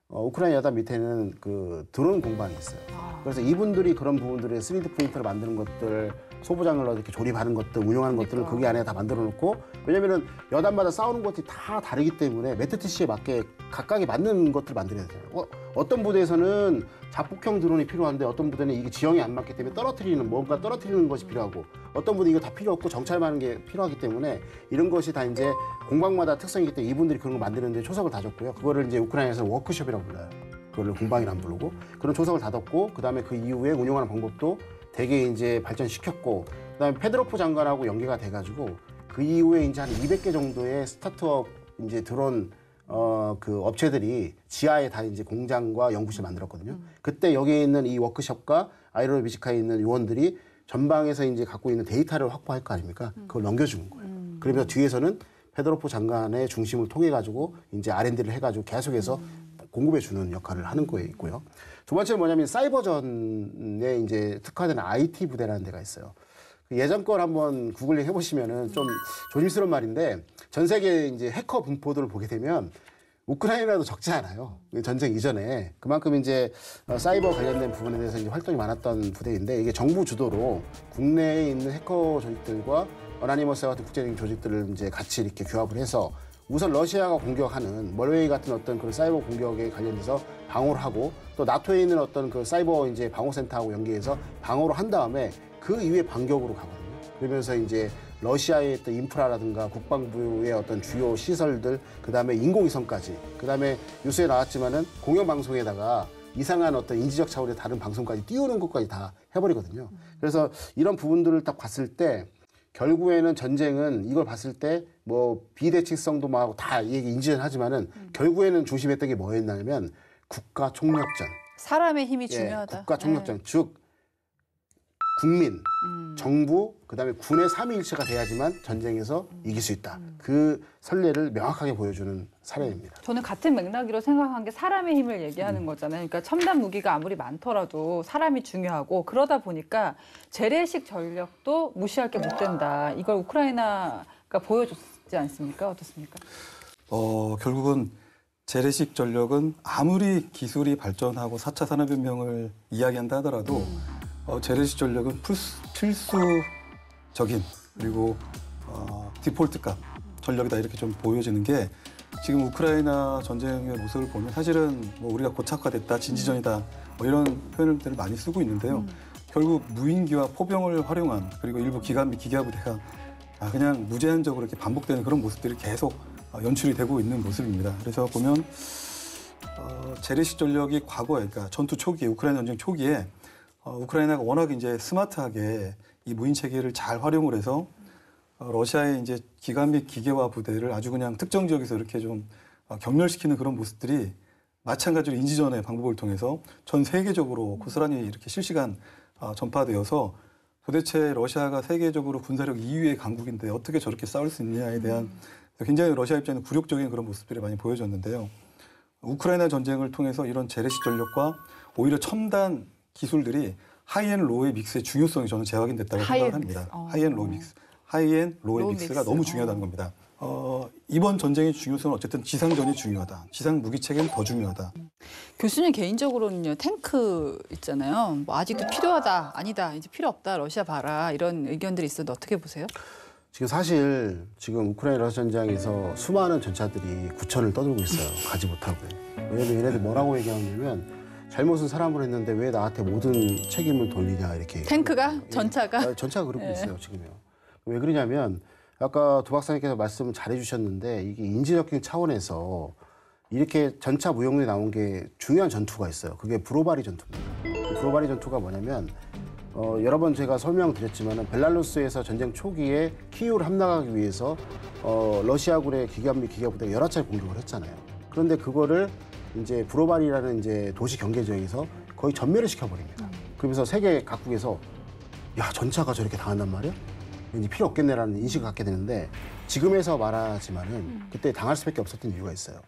S3: 우크라이나 여단 밑에는 그 드론 공방이 있어요. 그래서 이분들이 그런 부분들의 3D 프린터를 만드는 것들, 소부장을 이렇게 조립하는 것들, 운영하는 것들을 거기 안에 다 만들어 놓고, 왜냐면은 여단마다 싸우는 것들이 다 다르기 때문에 메트티시에 맞게 각각에 맞는 것들을 만들어야 돼요. 어떤 부대에서는 자폭형 드론이 필요한데 어떤 부대는 이게 지형에 안 맞기 때문에 뭔가 떨어뜨리는 것이 필요하고, 어떤 부대 이거 다 필요 없고 정찰하는 게 필요하기 때문에 이런 것이 다 이제 공방마다 특성이기 때문에 이분들이 그런 거 만드는데 초석을 다졌고요. 그거를 이제 우크라이나에서 워크숍이라고 불러요. 그거를 공방이라 안 부르고 그런 초석을 닫았고, 그다음에 그 이후에 운영하는 방법도 되게 이제 발전시켰고, 그다음에 페드로프 장관하고 연계가 돼가지고 그 이후에 이제 한 200개 정도의 스타트업 이제 드론 그 업체들이 지하에 다 이제 공장과 연구실 만들었거든요. 그때 여기에 있는 이 워크숍과 아이로비지카에 있는 요원들이 전방에서 이제 갖고 있는 데이터를 확보할 거 아닙니까? 그걸 넘겨주는 거예요. 그러면서 뒤에서는 페드로프 장관의 중심을 통해 가지고 이제 R&D를 해가지고 계속해서 공급해 주는 역할을 하는 거에 있고요. 두 번째는 뭐냐면 사이버전에 이제 특화된 IT 부대라는 데가 있어요. 예전 걸 한번 구글링 해보시면은 좀 조심스러운 말인데, 전 세계 이제 해커 분포들을 보게 되면 우크라이나도 적지 않아요. 전쟁 이전에. 그만큼 이제 사이버 관련된 부분에 대해서 이제 활동이 많았던 부대인데, 이게 정부 주도로 국내에 있는 해커 조직들과 어나니머스와 같은 국제적인 조직들을 이제 같이 이렇게 규합을 해서 우선 러시아가 공격하는 멀웨이 같은 어떤 그런 사이버 공격에 관련해서 방어를 하고, 또 나토에 있는 어떤 그 사이버 이제 방어센터하고 연계해서 방어를 한 다음에 그 이후에 반격으로 가거든요. 그러면서 이제 러시아의 어떤 인프라라든가 국방부의 어떤 주요 시설들, 그 다음에 인공위성까지, 그 다음에 뉴스에 나왔지만은 공영방송에다가 이상한 어떤 인지적 차원의 다른 방송까지 띄우는 것까지 다 해버리거든요. 그래서 이런 부분들을 딱 봤을 때 결국에는 전쟁은 이걸 봤을 때 뭐 비대칭성도 막 다 얘기 인지는 하지만은 결국에는 중심했던 게 뭐였냐면 국가 총력전.
S1: 사람의 힘이 중요하다.
S3: 국가 총력전. 즉 국민, 정부, 그다음에 군의 삼위일체가 돼야지만 전쟁에서 이길 수 있다. 그 선례를 명확하게 보여주는 사례입니다.
S1: 저는 같은 맥락으로 생각한 게 사람의 힘을 얘기하는 거잖아요. 그러니까 첨단 무기가 아무리 많더라도 사람이 중요하고, 그러다 보니까 재래식 전력도 무시할 게 못 된다. 이걸 우크라이나가 보여줬지 않습니까? 어떻습니까?
S2: 결국은 재래식 전력은 아무리 기술이 발전하고 4차 산업혁명을 이야기한다 하더라도 재래식 전력은 필수적인, 그리고 디폴트값 전력이다, 이렇게 좀 보여지는 게, 지금 우크라이나 전쟁의 모습을 보면 사실은 뭐 우리가 고착화됐다, 진지전이다, 뭐 이런 표현들을 많이 쓰고 있는데요. 결국 무인기와 포병을 활용한, 그리고 일부 기관비 기계부대가 그냥 무제한적으로 이렇게 반복되는 그런 모습들이 계속 연출이 되고 있는 모습입니다. 그래서 보면 재래식 전력이 과거에, 그러니까 전투 초기에, 우크라이나 전쟁 초기에 우크라이나가 워낙 이제 스마트하게 이 무인 체계를 잘 활용을 해서 러시아의 이제 기관 및 기계화 부대를 아주 그냥 특정 지역에서 이렇게 좀 격렬시키는 그런 모습들이 마찬가지로 인지전의 방법을 통해서 전 세계적으로 고스란히 이렇게 실시간 전파되어서, 도대체 러시아가 세계적으로 군사력 2위의 강국인데 어떻게 저렇게 싸울 수 있느냐에 대한 굉장히 러시아 입장에는 굴욕적인 그런 모습들이 많이 보여졌는데요. 우크라이나 전쟁을 통해서 이런 재래식 전력과 오히려 첨단 기술들이 하이앤 로우의 믹스의 중요성이 저는 재확인됐다고 생각합니다. 하이앤 로우 믹스. 하이앤 로우의 믹스가 너무 중요하다는 겁니다. 이번 전쟁의 중요성은 어쨌든 지상전이 중요하다. 지상 무기 체계는 더 중요하다.
S1: 교수님 개인적으로는요, 탱크 있잖아요. 뭐 아직도 필요하다, 아니다, 이제 필요 없다, 러시아 봐라, 이런 의견들이 있었는데 어떻게 보세요?
S3: 지금 사실 지금 우크라이나 러시아 전장에서 수많은 전차들이 구천을 떠들고 있어요. 가지 못하고. 왜냐면 얘네들 뭐라고 얘기하냐면, 잘못은 사람으로 했는데 왜 나한테 모든 책임을 돌리냐, 이렇게.
S1: 탱크가? 전차가?
S3: 전차가 그러고 있어요, 지금요. 왜 그러냐면 아까 두 박사님께서 말씀 잘해주셨는데, 이게 인지적인 차원에서 이렇게 전차 무용론이 나온 게 중요한 전투가 있어요. 그게 브로바리 전투입니다. 브로바리 전투가 뭐냐면 여러 번 제가 설명드렸지만 벨라루스에서 전쟁 초기에 키이우를 함락하기 위해서 러시아군의 기갑 및 기계부대가 여러 차례 공격을 했잖아요. 그런데 그거를 이제 브로바리라는 이제 도시 경계 지역에서 거의 전멸을 시켜버립니다. 그러면서 세계 각국에서 야, 전차가 저렇게 당한단 말이야? 왠지 필요 없겠네라는 인식을 갖게 되는데, 지금에서 말하지만은 그때 당할 수밖에 없었던 이유가 있어요.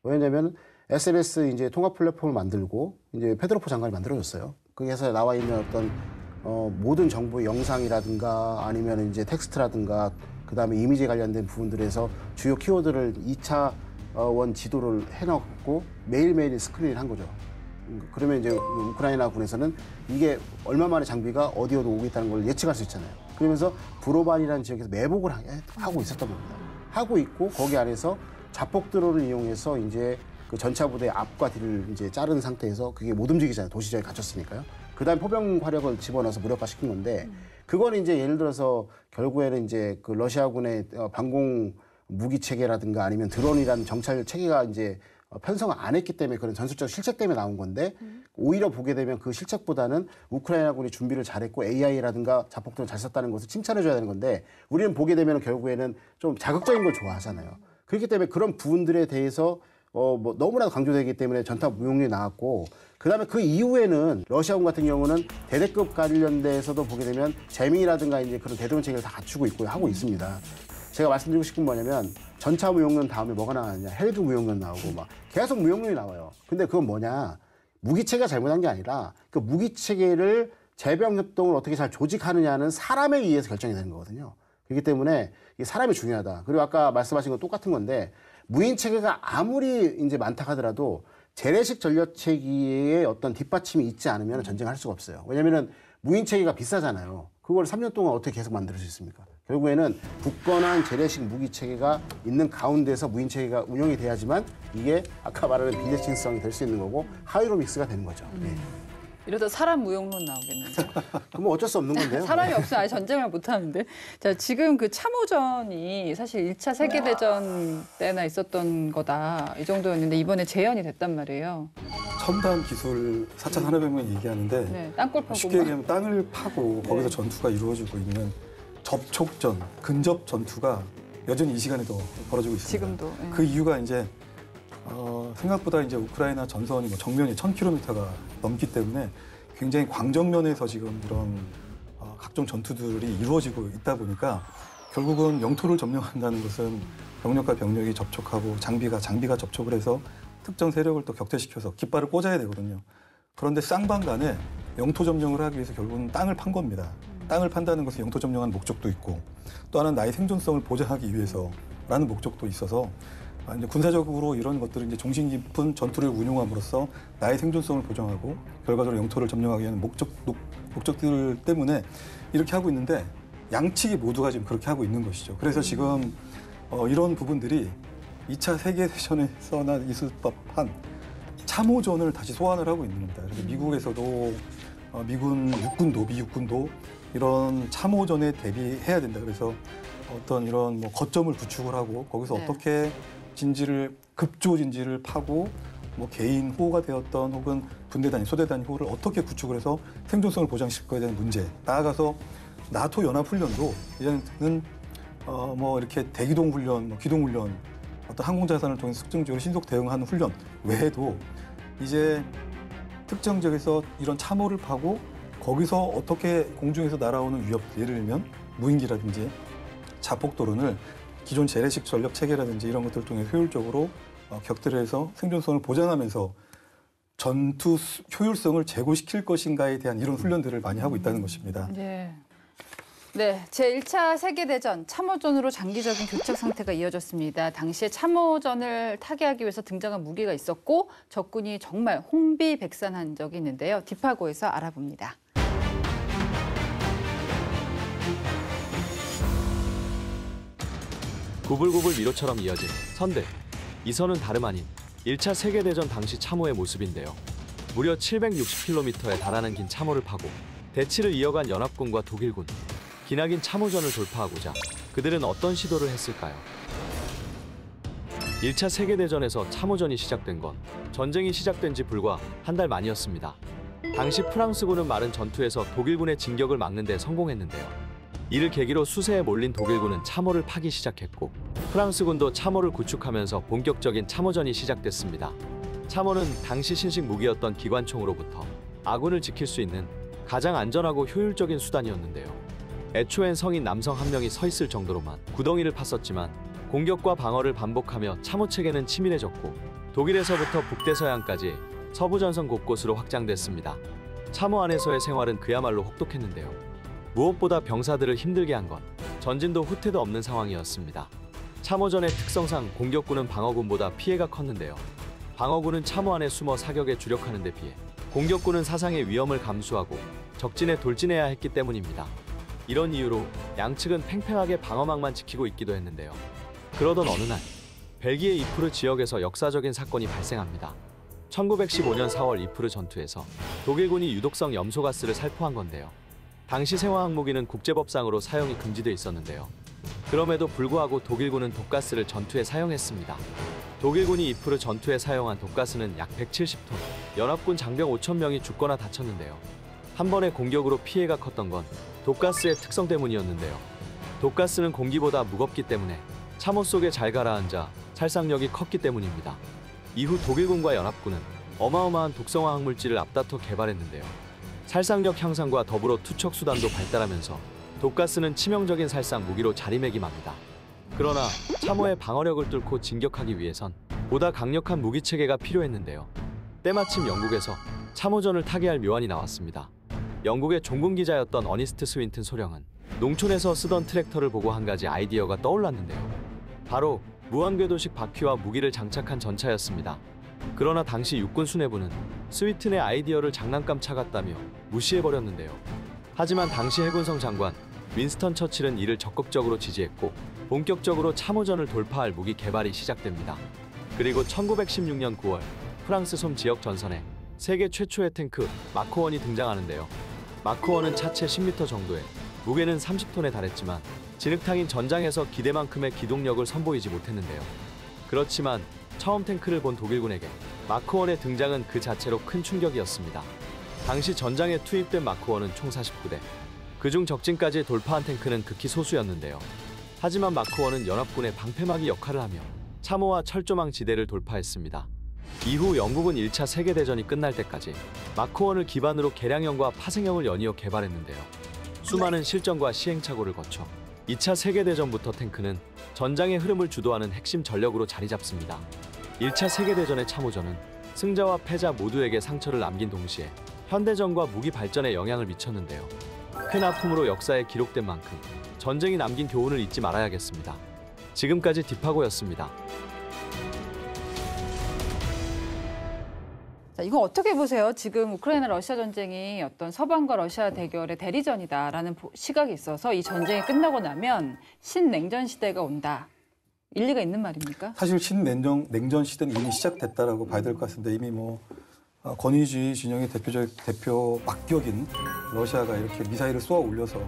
S3: 왜냐하면 SMS 이제 통합 플랫폼을 만들고 이제 페드로포 장관이 만들어줬어요. 거기에서 나와 있는 어떤 모든 정보 영상이라든가 아니면 이제 텍스트라든가 그다음에 이미지 관련된 부분들에서 주요 키워드를 2차 원 지도를 해놓고 매일매일 스크린을 한 거죠. 그러면 이제 우크라이나 군에서는 이게 얼마만의 장비가 어디어도 오겠다는 걸 예측할 수 있잖아요. 그러면서 브로반이라는 지역에서 매복을 하고 있었던 겁니다. 하고 있고 거기 안에서 자폭 드론을 이용해서 이제 그 전차 부대 앞과 뒤를 이제 자른 상태에서 그게 못 움직이잖아요. 도시 지역에 갇혔으니까요. 그다음 포병 화력을 집어넣어서 무력화시킨 건데 그건 이제 예를 들어서 결국에는 이제 그 러시아군의 방공 무기 체계라든가 아니면 드론이라는 정찰 체계가 이제 편성을 안 했기 때문에 그런 전술적 실책 때문에 나온 건데 오히려 보게 되면 그 실책보다는 우크라이나군이 준비를 잘했고 AI라든가 자폭들을 잘 썼다는 것을 칭찬해줘야 되는 건데 우리는 보게 되면 결국에는 좀 자극적인 걸 좋아하잖아요. 그렇기 때문에 그런 부분들에 대해서 뭐 너무나도 강조되기 때문에 전타 무용률이 나왔고 그다음에 그 이후에는 러시아군 같은 경우는 대대급 관련돼서도 보게 되면 재밍이라든가 이제 그런 대드론 체계를 다 갖추고 있고 하고 있습니다. 제가 말씀드리고 싶은 건 뭐냐면 전차 무용론 다음에 뭐가 나왔냐 헬기 무용론 나오고 막 계속 무용론이 나와요. 근데 그건 뭐냐 무기체계가 잘못한 게 아니라 그 무기체계를 재병 협동을 어떻게 잘 조직하느냐는 사람에 의해서 결정이 되는 거거든요. 그렇기 때문에 이 사람이 중요하다. 그리고 아까 말씀하신 건 똑같은 건데 무인 체계가 아무리 이제 많다 하더라도 재래식 전력 체계의 어떤 뒷받침이 있지 않으면 전쟁할 수가 없어요. 왜냐면은 무인 체계가 비싸잖아요. 그걸 3년 동안 어떻게 계속 만들 수 있습니까? 결국에는 굳건한 재래식 무기 체계가 있는 가운데서 무인 체계가 운영이 돼야지만 이게 아까 말하는 비대칭성이 될 수 있는 거고 하이로 믹스가 되는 거죠. 네.
S1: 이러다 사람 무용론 나오겠는데.
S3: 그럼 어쩔 수 없는 건데요.
S1: 사람이 없으면 아예 전쟁을 못 하는데. 자, 지금 그 참호전이 사실 1차 세계대전 때나 있었던 거다. 이 정도였는데 이번에 재현이 됐단 말이에요.
S2: 첨단 기술 4차 산업혁명 얘기하는데
S1: 네, 땅굴 파고
S2: 쉽게 얘기하면 땅을 파고 거기서 전투가 이루어지고 있는 접촉전, 근접 전투가 여전히 이 시간에도 벌어지고 있습니다.
S1: 지금도. 네.
S2: 그 이유가 이제 생각보다 이제 우크라이나 전선이 뭐 정면이 1000km가 넘기 때문에 굉장히 광정면에서 지금 이런 각종 전투들이 이루어지고 있다 보니까 결국은 영토를 점령한다는 것은 병력과 병력이 접촉하고 장비가 접촉을 해서 특정 세력을 또 격퇴시켜서 깃발을 꽂아야 되거든요. 그런데 쌍방간에 영토 점령을 하기 위해서 결국은 땅을 판 겁니다. 땅을 판다는 것은 영토 점령한 목적도 있고 또 하나는 나의 생존성을 보장하기 위해서라는 목적도 있어서 이제 군사적으로 이런 것들을 이제 종신 깊은 전투를 운용함으로써 나의 생존성을 보장하고 결과적으로 영토를 점령하기 위한 목적들 때문에 이렇게 하고 있는데 양측이 모두가 지금 그렇게 하고 있는 것이죠. 그래서 지금 이런 부분들이 2차 세계대전에서나 있을 법한 참호전을 다시 소환을 하고 있는 겁니다. 그래서 미국에서도 미군 육군도, 미육군도 이런 참호전에 대비해야 된다. 그래서 어떤 이런 뭐 거점을 구축을 하고 거기서
S1: 네.
S2: 어떻게 급조 진지를 파고 뭐 개인 호가 되었던 혹은 분대 단위, 소대 단위 호를 어떻게 구축을 해서 생존성을 보장시킬 거에 대한 문제. 나아가서 나토 연합 훈련도 이제는 뭐 이렇게 대기동 훈련, 뭐 기동 훈련, 어떤 항공 자산을 통해서 특정적으로 신속 대응하는 훈련 외에도 이제 특정 지역에서 이런 참호를 파고 거기서 어떻게 공중에서 날아오는 위협, 예를 들면 무인기라든지 자폭도론을 기존 재래식 전력 체계라든지 이런 것들을 통해 효율적으로 격퇴를 해서 생존성을 보장하면서 전투 효율성을 제고시킬 것인가에 대한 이런 훈련들을 많이 하고 있다는 것입니다.
S1: 네. 네, 제1차 세계대전 참호전으로 장기적인 교착 상태가 이어졌습니다. 당시에 참호전을 타개하기 위해서 등장한 무기가 있었고 적군이 정말 혼비백산한 적이 있는데요. 딥하고에서 알아봅니다.
S4: 구불구불 미로처럼 이어진 선대. 이 선은 다름 아닌 1차 세계대전 당시 참호의 모습인데요. 무려 760km에 달하는 긴 참호를 파고 대치를 이어간 연합군과 독일군. 기나긴 참호전을 돌파하고자 그들은 어떤 시도를 했을까요? 1차 세계대전에서 참호전이 시작된 건 전쟁이 시작된 지 불과 한 달 만이었습니다. 당시 프랑스군은 마른 전투에서 독일군의 진격을 막는 데 성공했는데요. 이를 계기로 수세에 몰린 독일군은 참호를 파기 시작했고 프랑스군도 참호를 구축하면서 본격적인 참호전이 시작됐습니다. 참호는 당시 신식 무기였던 기관총으로부터 아군을 지킬 수 있는 가장 안전하고 효율적인 수단이었는데요. 애초엔 성인 남성 한 명이 서 있을 정도로만 구덩이를 팠었지만 공격과 방어를 반복하며 참호 체계는 치밀해졌고 독일에서부터 북대서양까지 서부 전선 곳곳으로 확장됐습니다. 참호 안에서의 생활은 그야말로 혹독했는데요. 무엇보다 병사들을 힘들게 한 건 전진도 후퇴도 없는 상황이었습니다. 참호전의 특성상 공격군은 방어군보다 피해가 컸는데요. 방어군은 참호 안에 숨어 사격에 주력하는 데 비해 공격군은 사상의 위험을 감수하고 적진에 돌진해야 했기 때문입니다. 이런 이유로 양측은 팽팽하게 방어망만 지키고 있기도 했는데요. 그러던 어느 날 벨기에 이프르 지역에서 역사적인 사건이 발생합니다. 1915년 4월 이프르 전투에서 독일군이 유독성 염소가스를 살포한 건데요. 당시 생화 항무기는 국제법상으로 사용이 금지돼 있었는데요. 그럼에도 불구하고 독일군은 독가스를 전투에 사용했습니다. 독일군이 이프르 전투에 사용한 독가스는 약 170톤, 연합군 장병 5,000명이 죽거나 다쳤는데요. 한 번의 공격으로 피해가 컸던 건 독가스의 특성 때문이었는데요. 독가스는 공기보다 무겁기 때문에 참호 속에 잘 가라앉아 살상력이 컸기 때문입니다. 이후 독일군과 연합군은 어마어마한 독성화 학물질을 앞다퉈 개발했는데요. 살상력 향상과 더불어 투척 수단도 발달하면서 독가스는 치명적인 살상 무기로 자리매김합니다. 그러나 참호의 방어력을 뚫고 진격하기 위해선 보다 강력한 무기체계가 필요했는데요. 때마침 영국에서 참호전을 타개할 묘안이 나왔습니다. 영국의 종군 기자였던 어니스트 스윈튼 소령은 농촌에서 쓰던 트랙터를 보고 한 가지 아이디어가 떠올랐는데요. 바로 무한궤도식 바퀴와 무기를 장착한 전차였습니다. 그러나 당시 육군 수뇌부는 스위튼의 아이디어를 장난감 차 같다며 무시해버렸는데요. 하지만 당시 해군성 장관 윈스턴 처칠은 이를 적극적으로 지지했고 본격적으로 참호전을 돌파할 무기 개발이 시작됩니다. 그리고 1916년 9월 프랑스 솜 지역 전선에 세계 최초의 탱크 마크1이 등장하는데요. 마크1은 차체 10m 정도에 무게는 30톤에 달했지만 진흙탕인 전장에서 기대만큼의 기동력을 선보이지 못했는데요. 그렇지만 처음 탱크를 본 독일군에게 마크1의 등장은 그 자체로 큰 충격이었습니다. 당시 전장에 투입된 마크1은 총 49대, 그중 적진까지 돌파한 탱크는 극히 소수였는데요. 하지만 마크1은 연합군의 방패막이 역할을 하며 참호와 철조망 지대를 돌파했습니다. 이후 영국은 1차 세계대전이 끝날 때까지 마크1을 기반으로 개량형과 파생형을 연이어 개발했는데요. 수많은 실전과 시행착오를 거쳐 2차 세계대전부터 탱크는 전장의 흐름을 주도하는 핵심 전력으로 자리 잡습니다. 1차 세계대전의 참호전은 승자와 패자 모두에게 상처를 남긴 동시에 현대전과 무기 발전에 영향을 미쳤는데요. 큰 아픔으로 역사에 기록된 만큼 전쟁이 남긴 교훈을 잊지 말아야겠습니다. 지금까지 딥하고였습니다.
S1: 자, 이거 어떻게 보세요? 지금 우크라이나 러시아 전쟁이 어떤 서방과 러시아 대결의 대리전이다라는 시각이 있어서 이 전쟁이 끝나고 나면 신냉전 시대가 온다. 일리가 있는 말입니까?
S2: 사실 신냉전 시대는 이미 시작됐다라고 봐야 될 것 같습니다. 이미 권위주의 진영의 대표 막격인 러시아가 이렇게 미사일을 쏘아 올려서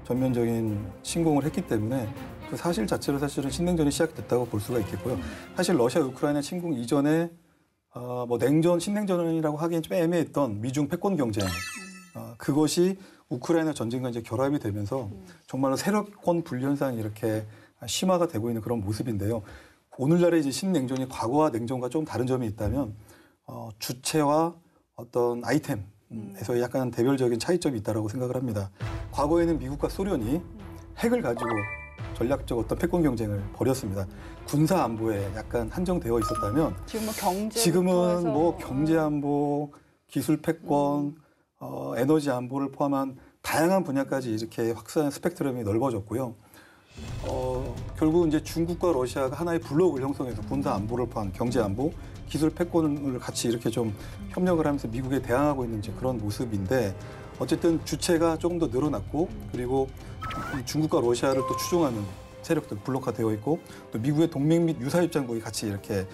S2: 전면적인 침공을 했기 때문에 그 사실 자체로 사실은 신냉전이 시작됐다고 볼 수가 있겠고요. 사실 러시아 우크라이나 침공 이전에 신냉전이라고 하기엔 좀 애매했던 미중 패권 경쟁, 그것이 우크라이나 전쟁과 이제 결합이 되면서 정말로 세력권 분리 현상이 이렇게 심화가 되고 있는 그런 모습인데요. 오늘날의 이제 신냉전이 과거와 냉전과 좀 다른 점이 있다면 주체와 어떤 아이템에서 약간 대별적인 차이점이 있다고 생각을 합니다. 과거에는 미국과 소련이 핵을 가지고 전략적 어떤 패권 경쟁을 벌였습니다. 군사 안보에 약간 한정되어 있었다면 지금은 경제 안보, 기술 패권, 에너지 안보를 포함한 다양한 분야까지 이렇게 확산 스펙트럼이 넓어졌고요. 결국 이제 중국과 러시아가 하나의 블록을 형성해서 군사 안보를 포함한 경제 안보, 기술 패권을 같이 이렇게 좀 협력을 하면서 미국에 대항하고 있는 이제 그런 모습인데, 어쨌든 주체가 조금 더 늘어났고, 그리고 중국과 러시아를 또 추종하는 세력들 블록화되어 있고, 또 미국의 동맹 및 유사 입장국이 같이 이렇게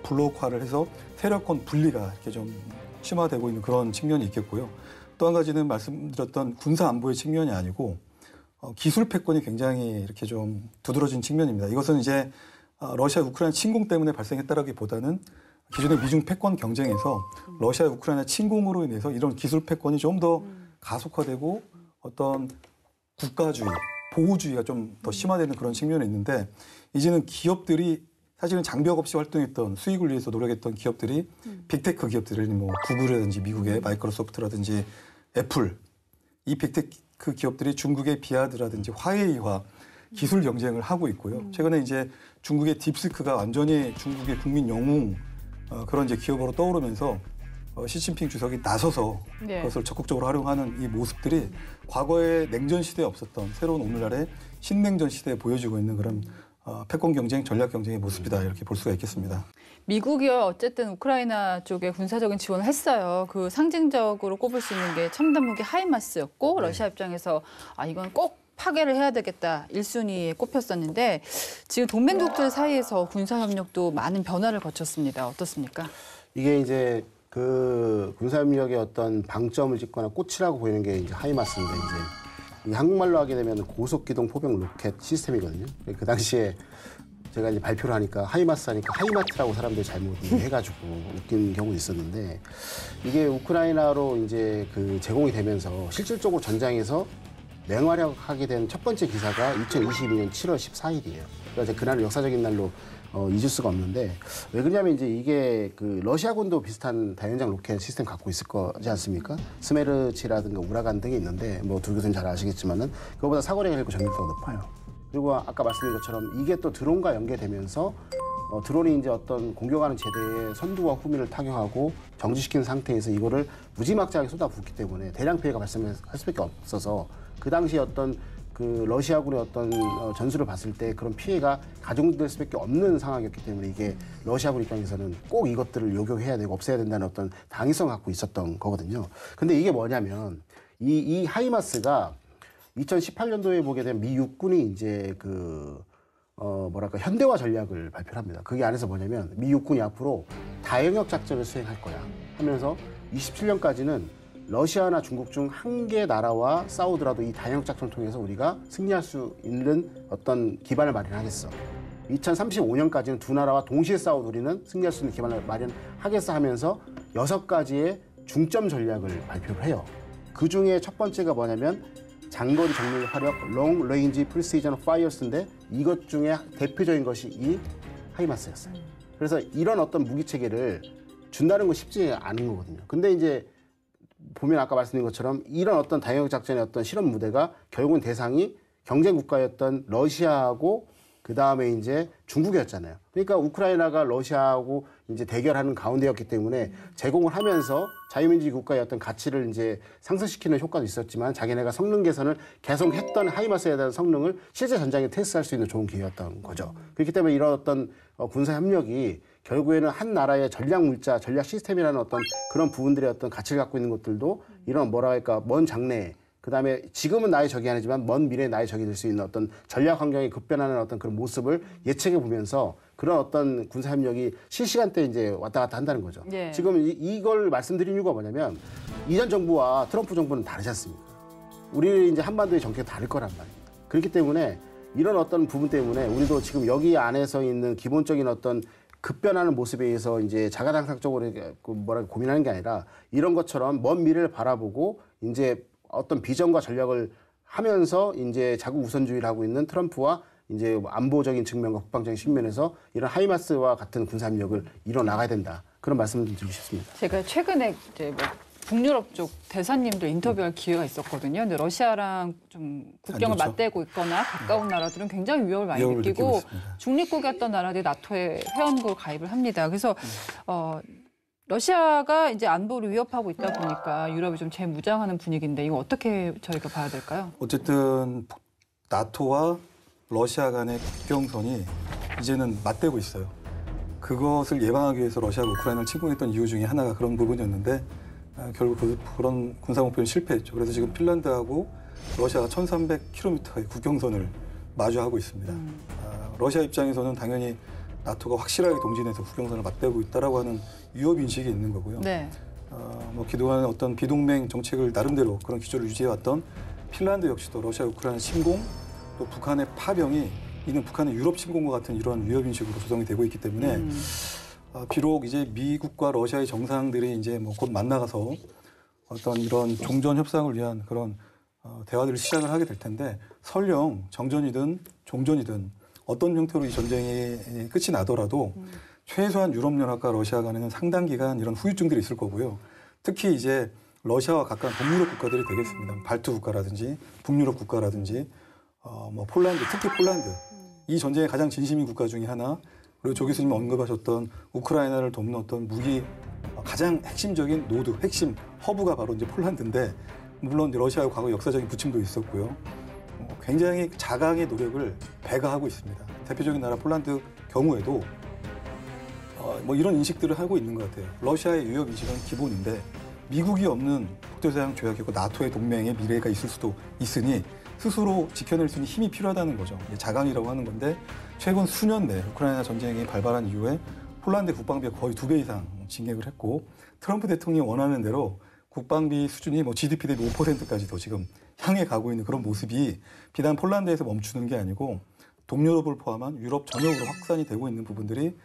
S2: 블록화를 해서 세력권 분리가 이렇게 좀 심화되고 있는 그런 측면이 있겠고요. 또 한 가지는 말씀드렸던 군사 안보의 측면이 아니고 기술 패권이 굉장히 이렇게 좀 두드러진 측면입니다. 이것은 이제 러시아 우크라이나 침공 때문에 발생했다라기보다는 기존의 미중 패권 경쟁에서 러시아 우크라이나 침공으로 인해서 이런 기술 패권이 좀 더 가속화되고 어떤 국가주의, 보호주의가 좀 더 심화되는 그런 측면이 있는데, 이제는 기업들이 사실은 장벽 없이 활동했던, 수익을 위해서 노력했던 기업들이 빅테크 기업들이 구글이라든지 미국의 마이크로소프트라든지 애플, 이 빅테크 기업들이 중국의 비아드라든지 화웨이와 기술 경쟁을 하고 있고요. 최근에 이제 중국의 딥시크가 완전히 중국의 국민 영웅 그런 이제 기업으로 떠오르면서 시진핑 주석이 나서서
S1: 네.
S2: 그것을 적극적으로 활용하는 이 모습들이 과거의 냉전 시대에 없었던 새로운 오늘날의 신냉전 시대에 보여지고 있는 그런 패권 경쟁, 전략 경쟁의 모습이다 이렇게 볼 수가 있겠습니다.
S1: 미국이 어쨌든 우크라이나 쪽에 군사적인 지원을 했어요. 그 상징적으로 꼽을 수 있는 게 첨단 무기 하이마스였고 러시아 입장에서 이건 꼭 파괴를 해야 되겠다 1순위에 꼽혔었는데 지금 동맹국들 사이에서 군사 협력도 많은 변화를 거쳤습니다. 어떻습니까?
S3: 이게 이제 그 군사협력의 어떤 방점을 찍거나 꽃이라고 보이는 게 이제 하이마스인데 이제 이 한국말로 하게 되면 고속기동 포병 로켓 시스템이거든요. 그 당시에 제가 이제 발표를 하니까 하이마스 하니까 하이마트라고 사람들이 잘못 해가지고 웃긴 경우도 있었는데 이게 우크라이나로 이제 그 제공이 되면서 실질적으로 전장에서 맹활약하게 된 첫 번째 기사가 2022년 7월 14일이에요. 그러니까 그날을 역사적인 날로 잊을 수가 없는데 왜 그러냐면 이제 이게 그 러시아군도 비슷한 다연장 로켓 시스템 갖고 있을 거지 않습니까? 스메르치라든가 우라간 등이 있는데 뭐 두 교수는 잘 아시겠지만은 그거보다 사거리가 길고 전밀도가 높아요. 그리고 아까 말씀드린 것처럼 이게 또 드론과 연계되면서 드론이 이제 어떤 공격하는 제대의 선두와 후미를 타격하고 정지시킨 상태에서 이거를 무지막지하게 쏟아붓기 때문에 대량 피해가 발생할 수밖에 없어서 그 당시에 어떤 그 러시아군의 어떤 전술을 봤을 때 그런 피해가 가중될 수밖에 없는 상황이었기 때문에 이게 러시아군 입장에서는 꼭 이것들을 요격해야 되고 없애야 된다는 어떤 당위성을 갖고 있었던 거거든요. 근데 이게 뭐냐면 이 하이마스가 2018년도에 보게 되면 미 육군이 이제 현대화 전략을 발표를 합니다. 그게 안에서 뭐냐면 미 육군이 앞으로 다영역 작전을 수행할 거야 하면서 27년까지는 러시아나 중국 중 한 개 나라와 싸우더라도 이 다영역 작전을 통해서 우리가 승리할 수 있는 어떤 기반을 마련하겠어. 2035년까지는 두 나라와 동시에 싸워도 우리는 승리할 수 있는 기반을 마련하겠어 하면서 6가지의 중점 전략을 발표를 해요. 그 중에 첫 번째가 뭐냐면 장거리 정밀 화력 Long Range Precision Fires인데 이것 중에 대표적인 것이 이 하이마스였어요. 그래서 이런 어떤 무기 체계를 준다는 건 쉽지 않은 거거든요. 근데 이제 보면 아까 말씀드린 것처럼 이런 어떤 다영역 작전의 어떤 실험 무대가 결국은 대상이 경쟁 국가였던 러시아하고 그 다음에 이제 중국이었잖아요. 그러니까 우크라이나가 러시아하고 이제 대결하는 가운데였기 때문에 제공을 하면서 자유민주주의 국가의 어떤 가치를 이제 상승시키는 효과도 있었지만 자기네가 성능 개선을 계속 했던 하이마스에 대한 성능을 실제 전장에 테스트할 수 있는 좋은 기회였던 거죠. 그렇기 때문에 이런 어떤 군사 협력이 결국에는 한 나라의 전략 물자, 전략 시스템이라는 어떤 그런 부분들의 어떤 가치를 갖고 있는 것들도 이런 먼 장래, 그 다음에 지금은 나의 적이 아니지만 먼 미래에 나의 적이 될 수 있는 어떤 전략 환경이 급변하는 어떤 그런 모습을 예측해 보면서 그런 어떤 군사 협력이 실시간대 이제 왔다 갔다 한다는 거죠.
S1: 네.
S3: 지금 이걸 말씀드린 이유가 뭐냐면 이전 정부와 트럼프 정부는 다르지 않습니까? 우리 이제 한반도의 정책이 다를 거란 말입니다. 그렇기 때문에 이런 어떤 부분 때문에 우리도 지금 여기 안에서 있는 기본적인 어떤 급변하는 모습에 의해서 이제 자가당착적으로 고민하는 게 아니라 이런 것처럼 먼 미래를 바라보고 이제 어떤 비전과 전략을 하면서 이제 자국 우선주의를 하고 있는 트럼프와 이제 안보적인 측면과 국방적인 측면에서 이런 하이마스와 같은 군사협력을 이뤄 나가야 된다. 그런 말씀을 좀 드리고 싶습니다.
S1: 제가 최근에 이제 북유럽 쪽 대사님들 인터뷰할 기회가 있었거든요. 근데 러시아랑 좀 국경을 맞대고 있거나 가까운 나라들은 굉장히 위협을 많이 느끼고 중립국이었던 나라들이 나토에 회원국으로 가입을 합니다. 그래서 러시아가 이제 안보를 위협하고 있다 보니까 유럽이 좀 재무장하는 분위기인데 이거 어떻게 저희가 봐야 될까요?
S2: 어쨌든 나토와 러시아 간의 국경선이 이제는 맞대고 있어요. 그것을 예방하기 위해서 러시아가 우크라이나를 침공했던 이유 중에 하나가 그런 부분이었는데 결국 그런 군사 목표는 실패했죠. 그래서 지금 핀란드하고 러시아가 1,300km의 국경선을 마주하고 있습니다. 러시아 입장에서는 당연히 나토가 확실하게 동진해서 국경선을 맞대고 있다라고 하는 위협 인식이 있는 거고요.
S1: 네.
S2: 그동안 어떤 비동맹 정책을 나름대로 그런 기조를 유지해왔던 핀란드 역시도 러시아 우크라이나 침공 또 북한의 파병이 이는 북한의 유럽 침공과 같은 이러한 위협 인식으로 조성이 되고 있기 때문에 비록 이제 미국과 러시아의 정상들이 이제 곧 만나가서 어떤 이런 종전 협상을 위한 그런 대화들을 시작을 하게 될 텐데 설령 정전이든 종전이든 어떤 형태로 이 전쟁이 끝이 나더라도 최소한 유럽연합과 러시아 간에는 상당 기간 이런 후유증들이 있을 거고요. 특히 이제 러시아와 가까운 동유럽 국가들이 되겠습니다. 발트 국가라든지 북유럽 국가라든지 폴란드, 특히 폴란드 이 전쟁에 가장 진심인 국가 중에 하나 그리고 조 교수님 언급하셨던 우크라이나를 돕는 어떤 무기 가장 핵심적인 노드, 핵심 허브가 바로 이제 폴란드인데 물론 러시아의 과거 역사적인 부침도 있었고요. 굉장히 자강의 노력을 배가하고 있습니다. 대표적인 나라 폴란드 경우에도 뭐 이런 인식들을 하고 있는 것 같아요. 러시아의 유역 인식은 기본인데 미국이 없는 북대서양 조약이고 나토의 동맹의 미래가 있을 수도 있으니 스스로 지켜낼 수 있는 힘이 필요하다는 거죠. 자강이라고 하는 건데 최근 수년 내 우크라이나 전쟁이 발발한 이후에 폴란드 국방비가 거의 2배 이상 증액을 했고 트럼프 대통령이 원하는 대로 국방비 수준이 뭐 GDP 대비 5%까지도 지금 향해 가고 있는 그런 모습이 비단 폴란드에서 멈추는 게 아니고 동유럽을 포함한 유럽 전역으로 확산이 되고 있는 부분들이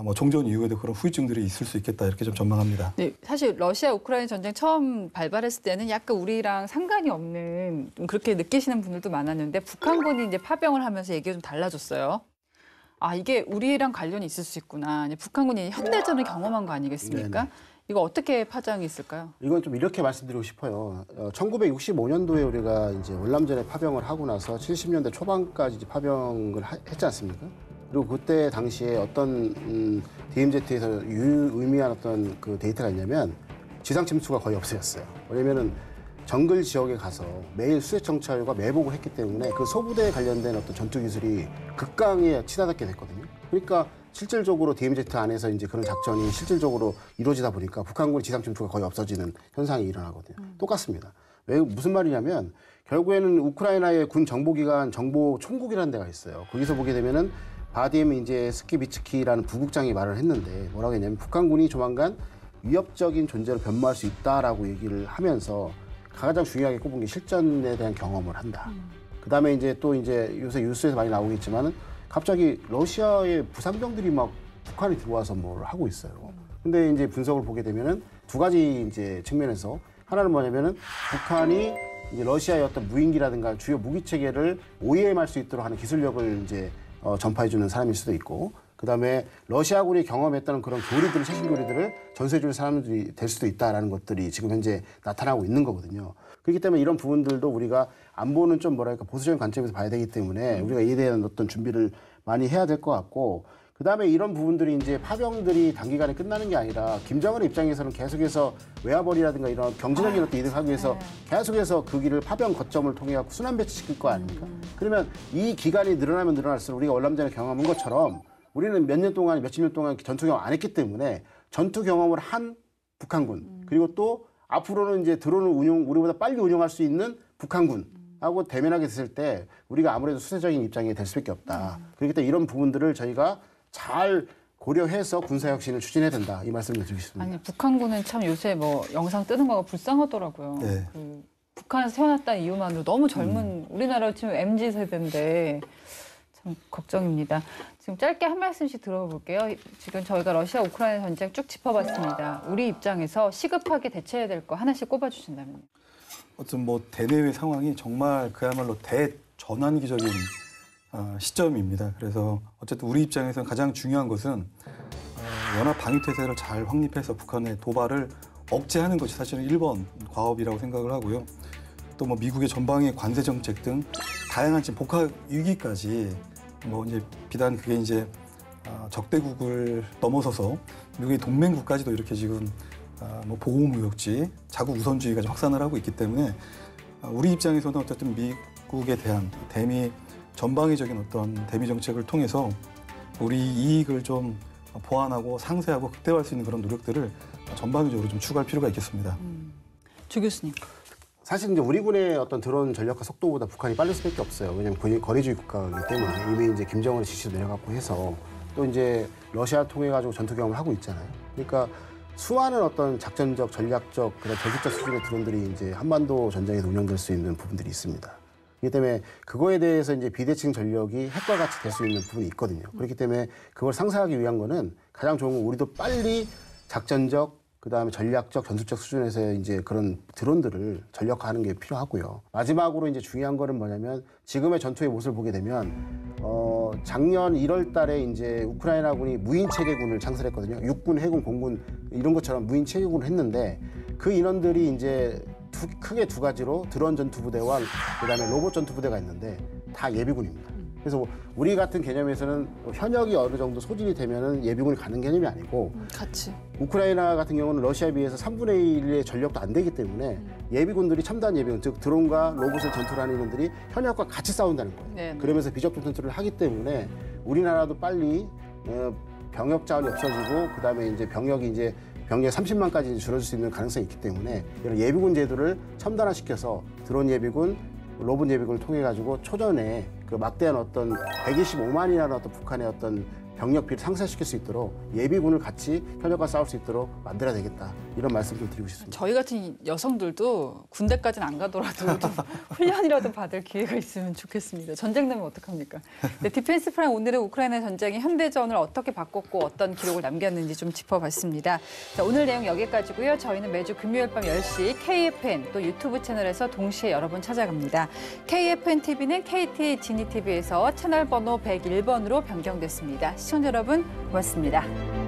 S2: 뭐 종전 이후에도 그런 후유증들이 있을 수 있겠다 이렇게 좀 전망합니다.
S1: 네, 사실 러시아 우크라이나 전쟁 처음 발발했을 때는 약간 우리랑 상관이 없는 좀 그렇게 느끼시는 분들도 많았는데 북한군이 이제 파병을 하면서 얘기가 좀 달라졌어요. 아, 이게 우리랑 관련이 있을 수 있구나. 북한군이 현대전을 경험한 거 아니겠습니까?
S3: 네네.
S1: 이거 어떻게 파장이 있을까요?
S3: 이건 좀 이렇게 말씀드리고 싶어요. 1965년도에 우리가 이제 월남전에 파병을 하고 나서 70년대 초반까지 이제 파병을 했지 않습니까? 그리고 그때 당시에 어떤 DMZ에서 유의미한 어떤 그 데이터가 있냐면 지상 침투가 거의 없어졌어요. 왜냐면은 정글 지역에 가서 매일 수색 정찰과 매복을 했기 때문에 그 소부대에 관련된 어떤 전투 기술이 극강에 치닫게 됐거든요. 그러니까 실질적으로 DMZ 안에서 이제 그런 작전이 실질적으로 이루어지다 보니까 북한군 지상 침투가 거의 없어지는 현상이 일어나거든요. 똑같습니다. 왜 무슨 말이냐면 결국에는 우크라이나의 군 정보기관 정보 총국이라는 데가 있어요. 거기서 보게 되면은 바디엠 이제 스키비츠키라는 부국장이 말을 했는데 뭐라고 했냐면 북한군이 조만간 위협적인 존재로 변모할 수 있다라고 얘기를 하면서 가장 중요하게 꼽은 게 실전에 대한 경험을 한다. 그다음에 이제 또 이제 요새 뉴스에서 많이 나오겠지만은 갑자기 러시아의 부상병들이 막 북한에 들어와서 뭘 하고 있어요. 근데 이제 분석을 보게 되면은 두 가지 이제 측면에서 하나는 뭐냐면은 북한이 이제 러시아의 어떤 무인기라든가 주요 무기 체계를 오해할 수 있도록 하는 기술력을 이제 전파해주는 사람일 수도 있고, 그 다음에 러시아군이 경험했다는 그런 교리들을, 최신 교리들을 전수해줄 사람들이 될 수도 있다라는 것들이 지금 현재 나타나고 있는 거거든요. 그렇기 때문에 이런 부분들도 우리가 안보는 좀 뭐랄까 보수적인 관점에서 봐야 되기 때문에 우리가 이에 대한 어떤 준비를 많이 해야 될 것 같고, 그 다음에 이런 부분들이 이제 파병들이 단기간에 끝나는 게 아니라 김정은 입장에서는 계속해서 외화벌이라든가 이런 경제적인 어떤 이득을 하기 위해서 계속해서 그 길을 파병 거점을 통해 갖고 순환 배치시킬 거 아닙니까? 그러면 이 기간이 늘어나면 늘어날수록 우리가 월남전에 경험한 것처럼 우리는 몇 년 동안, 몇십 년 동안 전투 경험 안 했기 때문에 전투 경험을 한 북한군, 그리고 또 앞으로는 이제 드론을 우리보다 빨리 운용할 수 있는 북한군하고 대면하게 됐을 때 우리가 아무래도 수세적인 입장이 될 수밖에 없다. 그렇기 때문에 이런 부분들을 저희가 잘 고려해서 군사혁신을 추진해야 된다. 이 말씀을 드리겠습니다.
S1: 아니, 북한군은 참 요새 뭐 영상 뜨는 거가 불쌍하더라고요.
S2: 네.
S1: 그 북한에서 태어났다는 이유만으로 너무 젊은 우리나라 지금 MZ세대인데 참 걱정입니다. 지금 짧게 한 말씀씩 들어볼게요. 지금 저희가 러시아 우크라이나 전쟁 쭉 짚어봤습니다. 우리 입장에서 시급하게 대처해야 될 거 하나씩 꼽아주신다면요.
S2: 어떤 뭐 대내외 상황이 정말 그야말로 대전환기적인 시점입니다. 그래서 어쨌든 우리 입장에서는 가장 중요한 것은 연합 방위태세를 잘 확립해서 북한의 도발을 억제하는 것이 사실은 1번 과업이라고 생각을 하고요. 또 뭐 미국의 전방위 관세 정책 등 다양한 지금 복합 위기까지 뭐 이제 비단 그게 이제 적대국을 넘어서서 미국의 동맹국까지도 이렇게 지금 뭐 보호무역지, 자국 우선주의까지 확산을 하고 있기 때문에 우리 입장에서는 어쨌든 미국에 대한 대미 전방위적인 어떤 대미 정책을 통해서 우리 이익을 좀 보완하고 상쇄하고 극대화할 수 있는 그런 노력들을 전방위적으로 좀 추구할 필요가 있겠습니다.
S1: 조 교수님.
S3: 사실 이제 우리 군의 어떤 드론 전력화 속도보다 북한이 빠를 수밖에 없어요. 왜냐하면 군이 거리주의 국가이기 때문에 이미 이제 김정은의 지시도 내려갔고 해서 또 이제 러시아 통해 가지고 전투 경험을 하고 있잖아요. 그러니까 수많은 어떤 작전적, 전략적, 그런 전술적 수준의 드론들이 이제 한반도 전쟁에서 운영될 수 있는 부분들이 있습니다. 그렇기 때문에 그거에 대해서 이제 비대칭 전력이 핵과 같이 될 수 있는 부분이 있거든요. 그렇기 때문에 그걸 상쇄하기 위한 거는 가장 좋은 건 우리도 빨리 작전적, 그다음에 전략적, 전술적 수준에서 이제 그런 드론들을 전력화하는 게 필요하고요. 마지막으로 이제 중요한 거는 뭐냐면 지금의 전투의 모습을 보게 되면 작년 1월 달에 이제 우크라이나군이 무인 체계군을 창설했거든요. 육군, 해군, 공군 이런 것처럼 무인 체계군을 했는데 그 인원들이 이제 크게 두 가지로 드론 전투부대와 그다음에 로봇 전투부대가 있는데 다 예비군입니다. 그래서 우리 같은 개념에서는 현역이 어느 정도 소진이 되면은 예비군이 가는 개념이 아니고
S1: 같이.
S3: 우크라이나 같은 경우는 러시아에 비해서 3분의 1의 전력도 안 되기 때문에 예비군들이 첨단 예비군, 즉 드론과 로봇을 전투를 하는 인원들이 현역과 같이 싸운다는 거예요.
S1: 네.
S3: 그러면서 비적중 전투를 하기 때문에 우리나라도 빨리 병역 자원이 없어지고 그다음에 이제 병력 30만까지 줄어들 수 있는 가능성이 있기 때문에 이런 예비군 제도를 첨단화시켜서 드론 예비군, 로봇 예비군을 통해 가지고 초전에 그 막대한 어떤 125만이라는 어떤 북한의 어떤 병력비를 상쇄시킬 수 있도록 예비군을 같이 현역과 싸울 수 있도록 만들어야 되겠다. 이런 말씀 좀 드리고 싶습니다.
S1: 저희 같은 여성들도 군대까지는 안 가더라도 좀 훈련이라도 받을 기회가 있으면 좋겠습니다. 전쟁 되면 어떡합니까? 네, 디펜스 프라임 오늘의 우크라이나 전쟁이 현대전을 어떻게 바꿨고 어떤 기록을 남겼는지 좀 짚어봤습니다. 자, 오늘 내용 여기까지고요. 저희는 매주 금요일 밤 10시 KFN 또 유튜브 채널에서 동시에 여러분 찾아갑니다. KFN TV는 KT 지니 TV에서 채널 번호 101번으로 변경됐습니다. 시청자 여러분 고맙습니다.